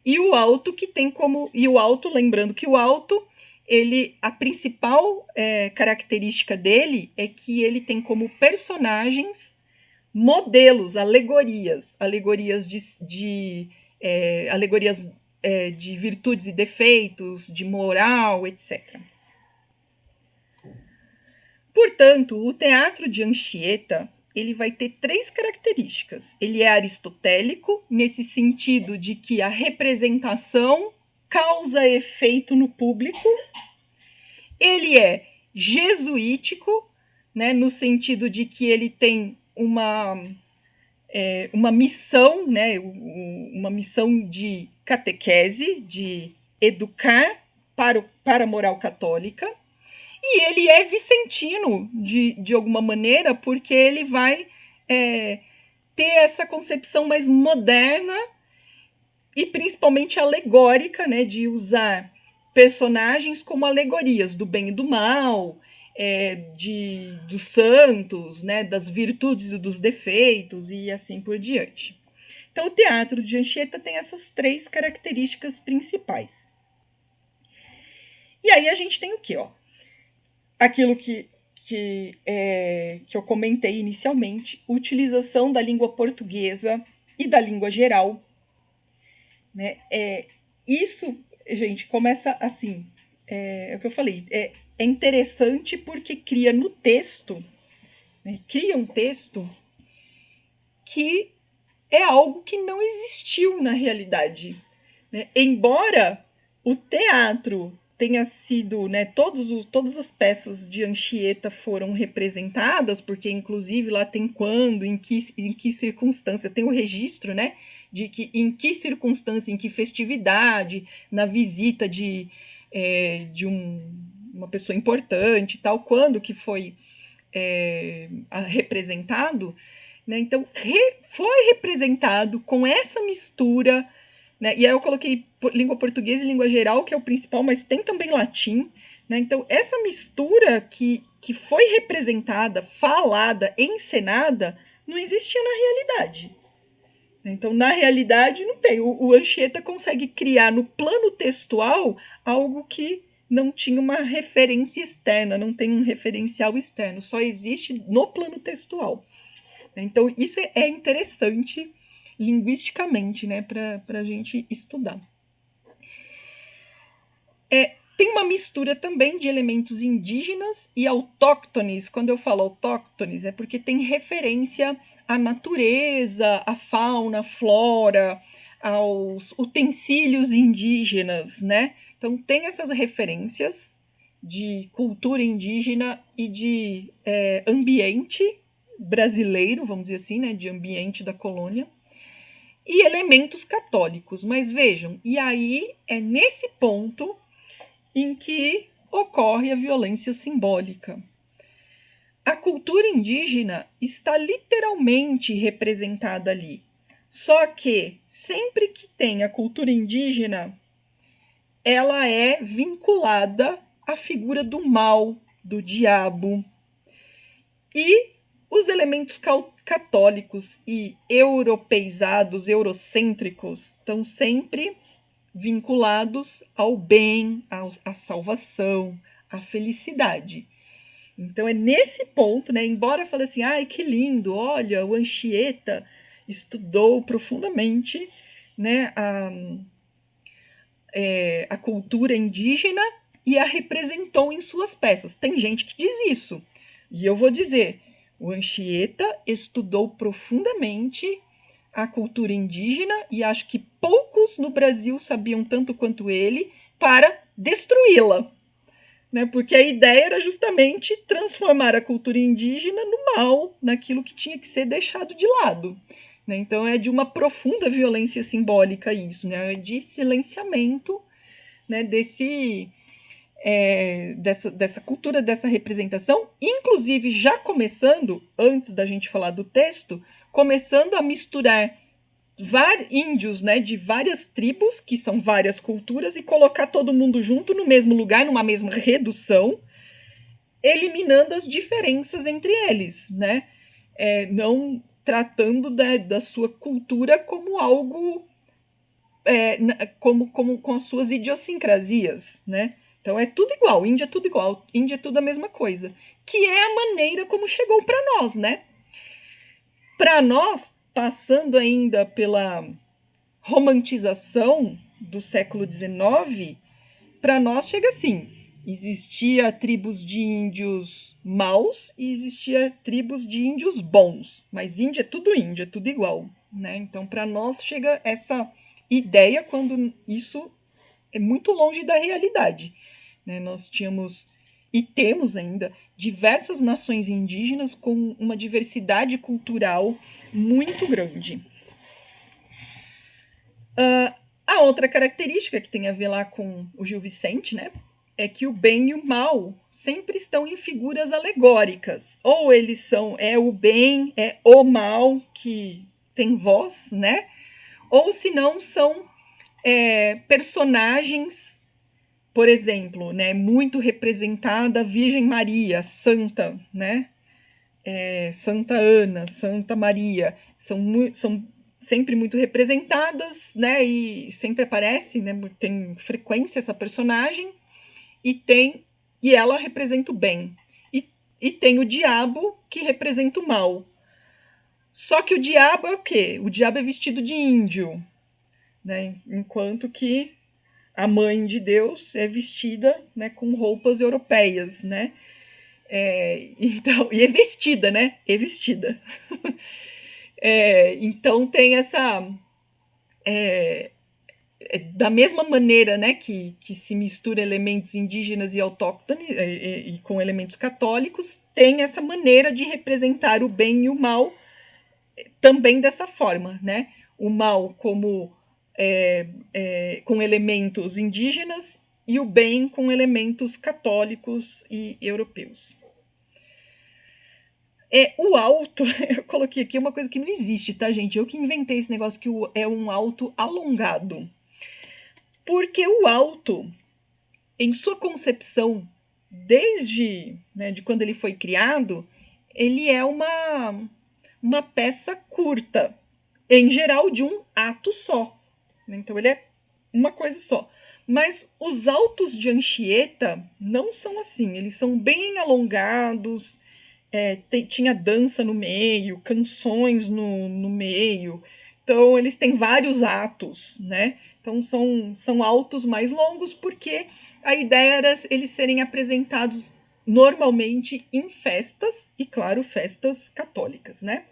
e o alto que tem como... E o alto, lembrando que o alto, a principal característica dele é que ele tem como personagens modelos, alegorias de virtudes e defeitos, de moral, etc. Portanto, o teatro de Anchieta ele vai ter 3 características. Ele é aristotélico, nesse sentido de que a representação causa efeito no público. Ele é jesuítico, né, no sentido de que ele tem uma missão, né, uma missão de catequese, de educar para a moral católica. E ele é vicentino, de alguma maneira, porque ele vai ter essa concepção mais moderna e principalmente alegórica, né, de usar personagens como alegorias do bem e do mal, dos santos, né, das virtudes e dos defeitos e assim por diante. Então, o teatro de Anchieta tem essas três características principais. E aí a gente tem o quê? Ó? Aquilo que eu comentei inicialmente, utilização da língua portuguesa e da língua geral. Né? Isso, gente, começa assim, o que eu falei, é interessante porque cria no texto, né? Cria um texto que é algo que não existiu na realidade. Né? Embora o teatro tenha sido, né, todas as peças de Anchieta foram representadas, porque inclusive lá tem quando, em que circunstância, tem o registro, né, de que em que circunstância, em que festividade, na visita de uma pessoa importante, tal, quando que foi representado, né? Então foi representado com essa mistura, né? E aí eu coloquei língua portuguesa e língua geral, que é o principal, mas tem também latim. Né? Então essa mistura que foi representada, falada, encenada, não existia na realidade. Então, na realidade, não tem. O Anchieta consegue criar no plano textual algo que não tinha uma referência externa, não tem um referencial externo, só existe no plano textual. Então, isso é interessante linguisticamente, né, para a gente estudar. Tem uma mistura também de elementos indígenas e autóctones. Quando eu falo autóctones, é porque tem referência à natureza, à fauna, à flora, aos utensílios indígenas, né? Então tem essas referências de cultura indígena e de ambiente brasileiro, vamos dizer assim, né? De ambiente da colônia. E elementos católicos. Mas vejam, e aí é nesse ponto em que ocorre a violência simbólica. A cultura indígena está literalmente representada ali. Só que sempre que tem a cultura indígena, ela é vinculada à figura do mal, do diabo. E os elementos católicos e europeizados, eurocêntricos, estão sempre vinculados ao bem, à salvação, à felicidade. Então é nesse ponto, né, embora fale assim, ai que lindo, olha, o Anchieta estudou profundamente, né, a cultura indígena e a representou em suas peças. Tem gente que diz isso. E eu vou dizer, o Anchieta estudou profundamente a cultura indígena e acho que poucos no Brasil sabiam tanto quanto ele para destruí-la. Né? Porque a ideia era justamente transformar a cultura indígena no mal, naquilo que tinha que ser deixado de lado. Né? Então é de uma profunda violência simbólica isso, né? É de silenciamento, né, dessa cultura, dessa representação, inclusive já começando, antes da gente falar do texto, começando a misturar índios, né, de várias tribos, que são várias culturas, e colocar todo mundo junto no mesmo lugar, numa mesma redução, eliminando as diferenças entre eles, né? Não tratando da sua cultura como algo como com as suas idiosincrasias, né? Então é tudo igual, Índia é tudo igual, Índia é tudo a mesma coisa, que é a maneira como chegou para nós, né? Para nós, passando ainda pela romantização do século XIX, para nós chega assim, existia tribos de índios maus e existia tribos de índios bons, mas Índia é tudo igual, né? Então para nós chega essa ideia quando isso é muito longe da realidade, né? Nós tínhamos e temos ainda diversas nações indígenas com uma diversidade cultural muito grande. A outra característica que tem a ver lá com o Gil Vicente, né, é que o bem e o mal sempre estão em figuras alegóricas. Ou eles são o bem, é o mal que tem voz, né? Ou se não são personagens, por exemplo, né, muito representada a Virgem Maria, santa, né? Santa Ana, Santa Maria, são sempre muito representadas, né? E sempre aparece, né? Tem frequência essa personagem e ela representa o bem. E tem o diabo que representa o mal. Só que o diabo é o quê? O diabo é vestido de índio, né? Enquanto que a mãe de Deus é vestida, né, com roupas europeias, né? Então, e é vestida, né? É vestida. Então tem essa. Da mesma maneira, né, que se mistura elementos indígenas e autóctones e com elementos católicos, tem essa maneira de representar o bem e o mal também dessa forma, né? O mal como com elementos indígenas e o bem com elementos católicos e europeus. O alto, eu coloquei aqui uma coisa que não existe, tá, gente? Eu que inventei esse negócio que é um alto alongado. Porque o alto, em sua concepção, desde de quando ele foi criado, ele é uma peça curta, em geral de um ato só. Então ele é uma coisa só. Mas os altos de Anchieta não são assim, eles são bem alongados, tinha dança no meio, canções no meio. Então, eles têm vários atos, né? Então, são autos mais longos, porque a ideia era eles serem apresentados normalmente em festas, e claro, festas católicas, né?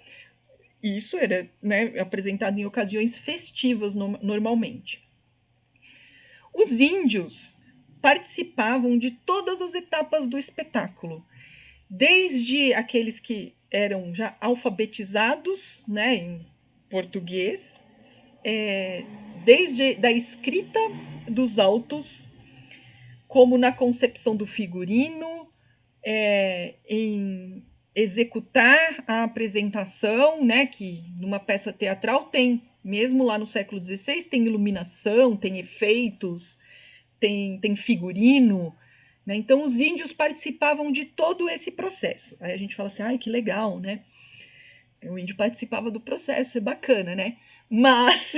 Isso era, né, apresentado em ocasiões festivas normalmente. Os índios participavam de todas as etapas do espetáculo, desde aqueles que eram já alfabetizados, né, em português, desde da escrita dos autos, como na concepção do figurino, em executar a apresentação, né, que numa peça teatral tem, mesmo lá no século XVI, tem iluminação, tem efeitos, tem figurino, né? Então, os índios participavam de todo esse processo. Aí a gente fala assim, ai, que legal, né? O índio participava do processo, é bacana, né? Mas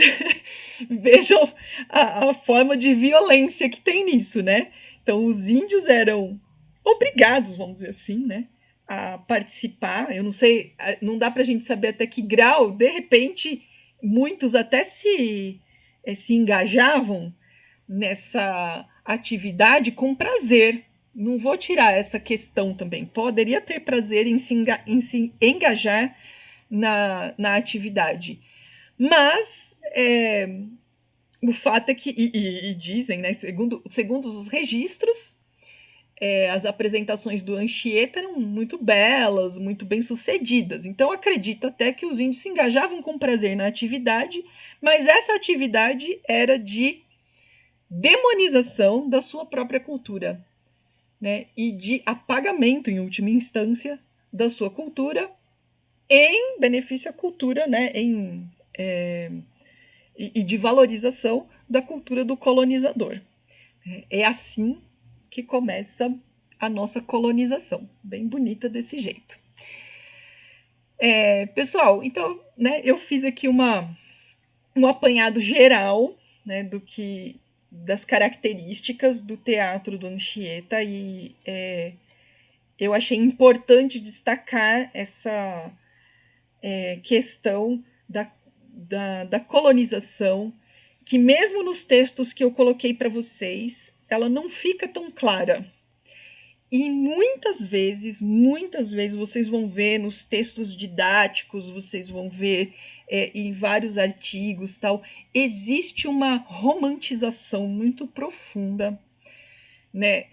vejam a forma de violência que tem nisso, né? Então, os índios eram obrigados, vamos dizer assim, né, a participar. Eu não sei, não dá para a gente saber até que grau, de repente, muitos até se engajavam nessa atividade com prazer. Não vou tirar essa questão também. Poderia ter prazer em se engajar na atividade. Mas o fato é que, e dizem, né, segundo os registros, as apresentações do Anchieta eram muito belas, muito bem sucedidas. Então, acredito até que os índios se engajavam com prazer na atividade, mas essa atividade era de demonização da sua própria cultura, né? E de apagamento, em última instância, da sua cultura em benefício à cultura, né? E de valorização da cultura do colonizador. É assim que começa a nossa colonização, bem bonita desse jeito. Pessoal, então, né, eu fiz aqui um apanhado geral, né, das características do teatro do Anchieta e eu achei importante destacar essa questão da colonização, que mesmo nos textos que eu coloquei para vocês, ela não fica tão clara. E muitas vezes vocês vão ver nos textos didáticos, vocês vão ver em vários artigos, tal, existe uma romantização muito profunda né,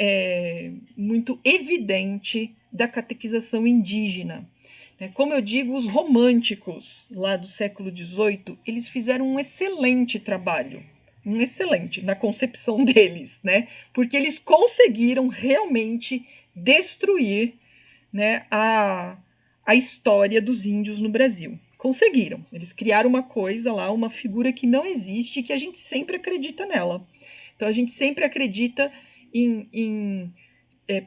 muito evidente da catequização indígena. Como eu digo, os românticos lá do século XVIII, eles fizeram um excelente trabalho, na concepção deles, né? Porque eles conseguiram realmente destruir, né, a história dos índios no Brasil. Conseguiram. Eles criaram uma coisa lá, uma figura que não existe e que a gente sempre acredita nela. Então a gente sempre acredita em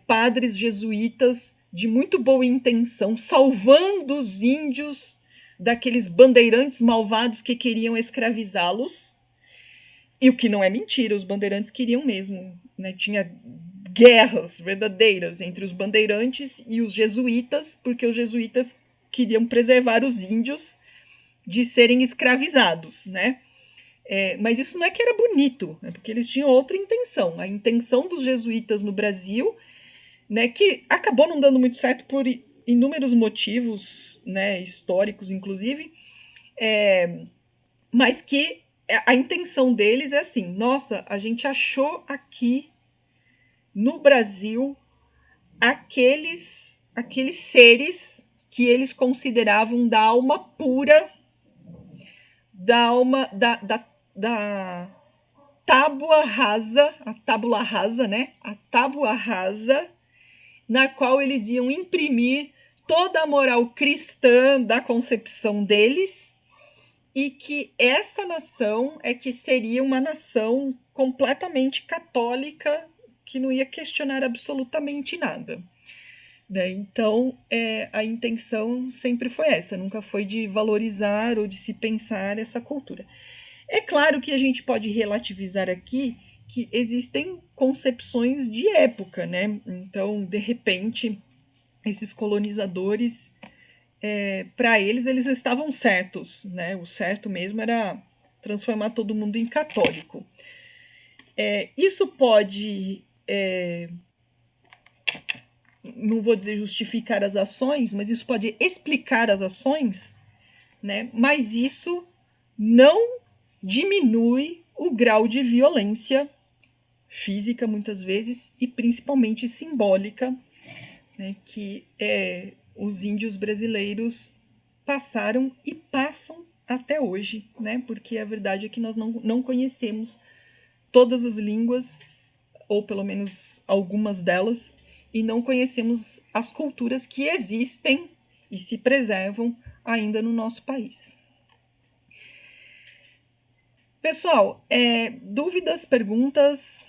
padres jesuítas de muito boa intenção, salvando os índios daqueles bandeirantes malvados que queriam escravizá-los. E o que não é mentira, os bandeirantes queriam mesmo, né? Tinha guerras verdadeiras entre os bandeirantes e os jesuítas, porque os jesuítas queriam preservar os índios de serem escravizados, né? Mas isso não é que era bonito, é porque eles tinham outra intenção. A intenção dos jesuítas no Brasil, né, que acabou não dando muito certo por inúmeros motivos, né, históricos, inclusive, mas que a intenção deles é assim: nossa, a gente achou aqui no Brasil aqueles seres que eles consideravam da alma pura, da alma da tábua rasa, a tábula rasa, né? A tábua rasa, na qual eles iam imprimir toda a moral cristã da concepção deles, e que essa nação é que seria uma nação completamente católica, que não ia questionar absolutamente nada. Né? Então, a intenção sempre foi essa, nunca foi de valorizar ou de se pensar essa cultura. É claro que a gente pode relativizar aqui que existem concepções de época, né? Então, de repente, esses colonizadores, para eles estavam certos, né? O certo mesmo era transformar todo mundo em católico. Isso pode, não vou dizer justificar as ações, mas isso pode explicar as ações, né? Mas isso não diminui o grau de violência física, muitas vezes, e principalmente simbólica, né, que os índios brasileiros passaram e passam até hoje, né? Porque a verdade é que nós não conhecemos todas as línguas, ou pelo menos algumas delas, e não conhecemos as culturas que existem e se preservam ainda no nosso país. Pessoal, dúvidas, perguntas?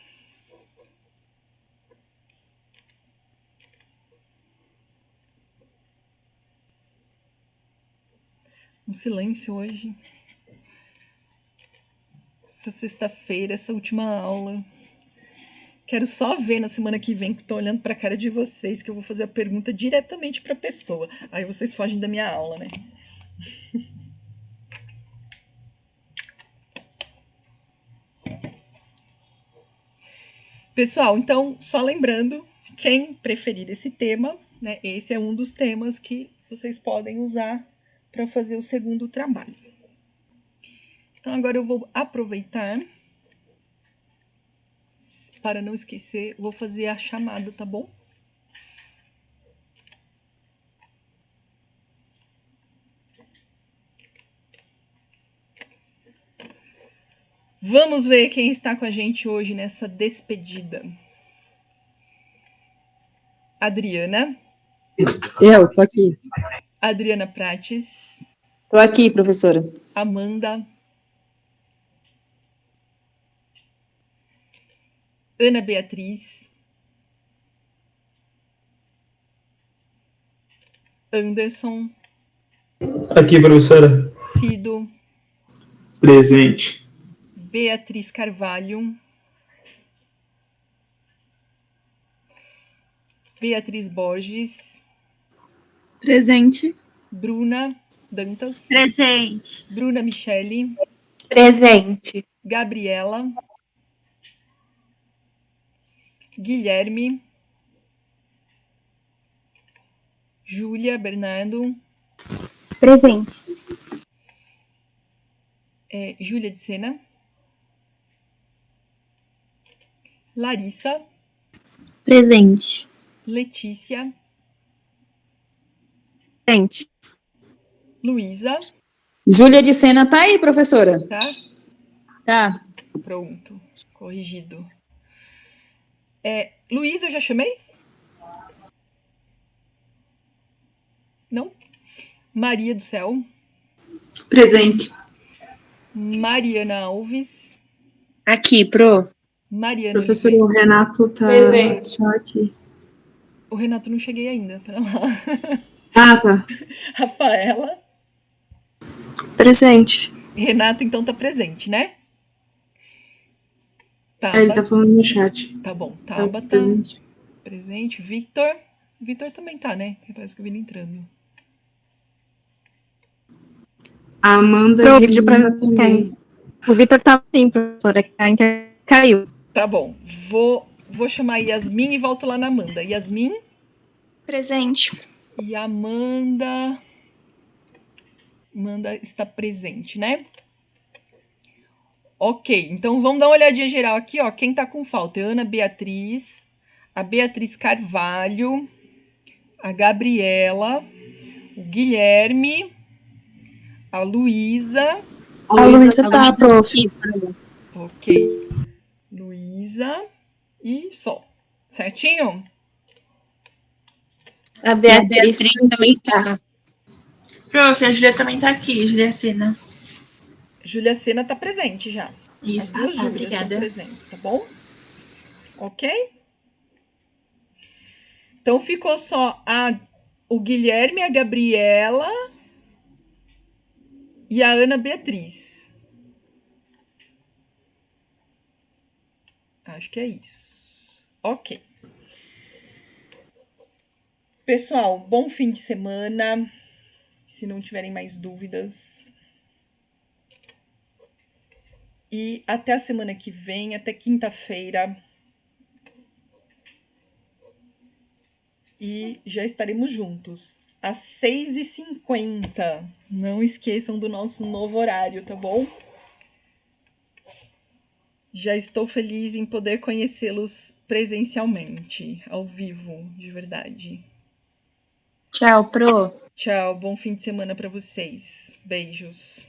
Um silêncio hoje. Essa sexta-feira, essa última aula. Quero só ver na semana que vem, que estou olhando para a cara de vocês, que eu vou fazer a pergunta diretamente para a pessoa. Aí vocês fogem da minha aula, né? Pessoal, então, só lembrando, quem preferir esse tema, né, esse é um dos temas que vocês podem usar para fazer o segundo trabalho. Então, agora eu vou aproveitar, para não esquecer, vou fazer a chamada, tá bom? Vamos ver quem está com a gente hoje nessa despedida. Adriana. Eu tô aqui. Adriana Prates. Tô aqui, professora. Amanda. Ana Beatriz. Anderson. Aqui, professora. Cido. Presente. Beatriz Carvalho. Beatriz Borges. Presente. Bruna Dantas. Presente. Bruna Michele. Presente. Gabriela. Guilherme. Júlia Bernardo. Presente. Júlia de Sena. Larissa. Presente. Letícia, Presente. Luísa, Júlia de Sena tá aí, professora? tá? Tá. Pronto, corrigido. Luísa, eu já chamei? Não? Maria do Céu, Presente. Mariana Alves, Aqui, pro. Mariana Professor, Oliveira. o Renato tá Presente. aqui. O Renato não cheguei ainda, para lá. Ah, tá. Rafaela. Presente. Renato, então, tá presente, né? Ele tá Tabata. falando no chat. Tá bom. Tá Tabata. presente. Presente. Victor. Victor também tá, né? Parece que eu vi ele entrando. A Amanda Pro, de vídeo pra Lima também. O Vitor tá sim, professora, que a internet caiu. Tá bom. Vou chamar Yasmin e volto lá na Amanda. Yasmin Presente. e Amanda. Amanda está presente, né? Ok, então vamos dar uma olhadinha geral aqui, ó. Quem tá com falta é a Ana Beatriz, a Beatriz Carvalho, a Gabriela, o Guilherme, a Luísa. A Luísa tá, prof. Ok. Luísa e só. Certinho? A Beatriz também tá. Prof, a Julia também tá aqui, Julia Sena. Júlia Sena tá presente já. Isso. As duas Ah, tá, Júlias estão obrigada. presentes, tá bom? Ok? Então ficou só o Guilherme, a Gabriela e a Ana Beatriz. Acho que é isso. Ok. Pessoal, bom fim de semana. Se não tiverem mais dúvidas. E até a semana que vem, até quinta-feira. E já estaremos juntos às 6h50. Não esqueçam do nosso novo horário, tá bom? Já estou feliz em poder conhecê-los presencialmente, ao vivo, de verdade. Tchau, pro. Tchau, bom fim de semana para vocês. Beijos.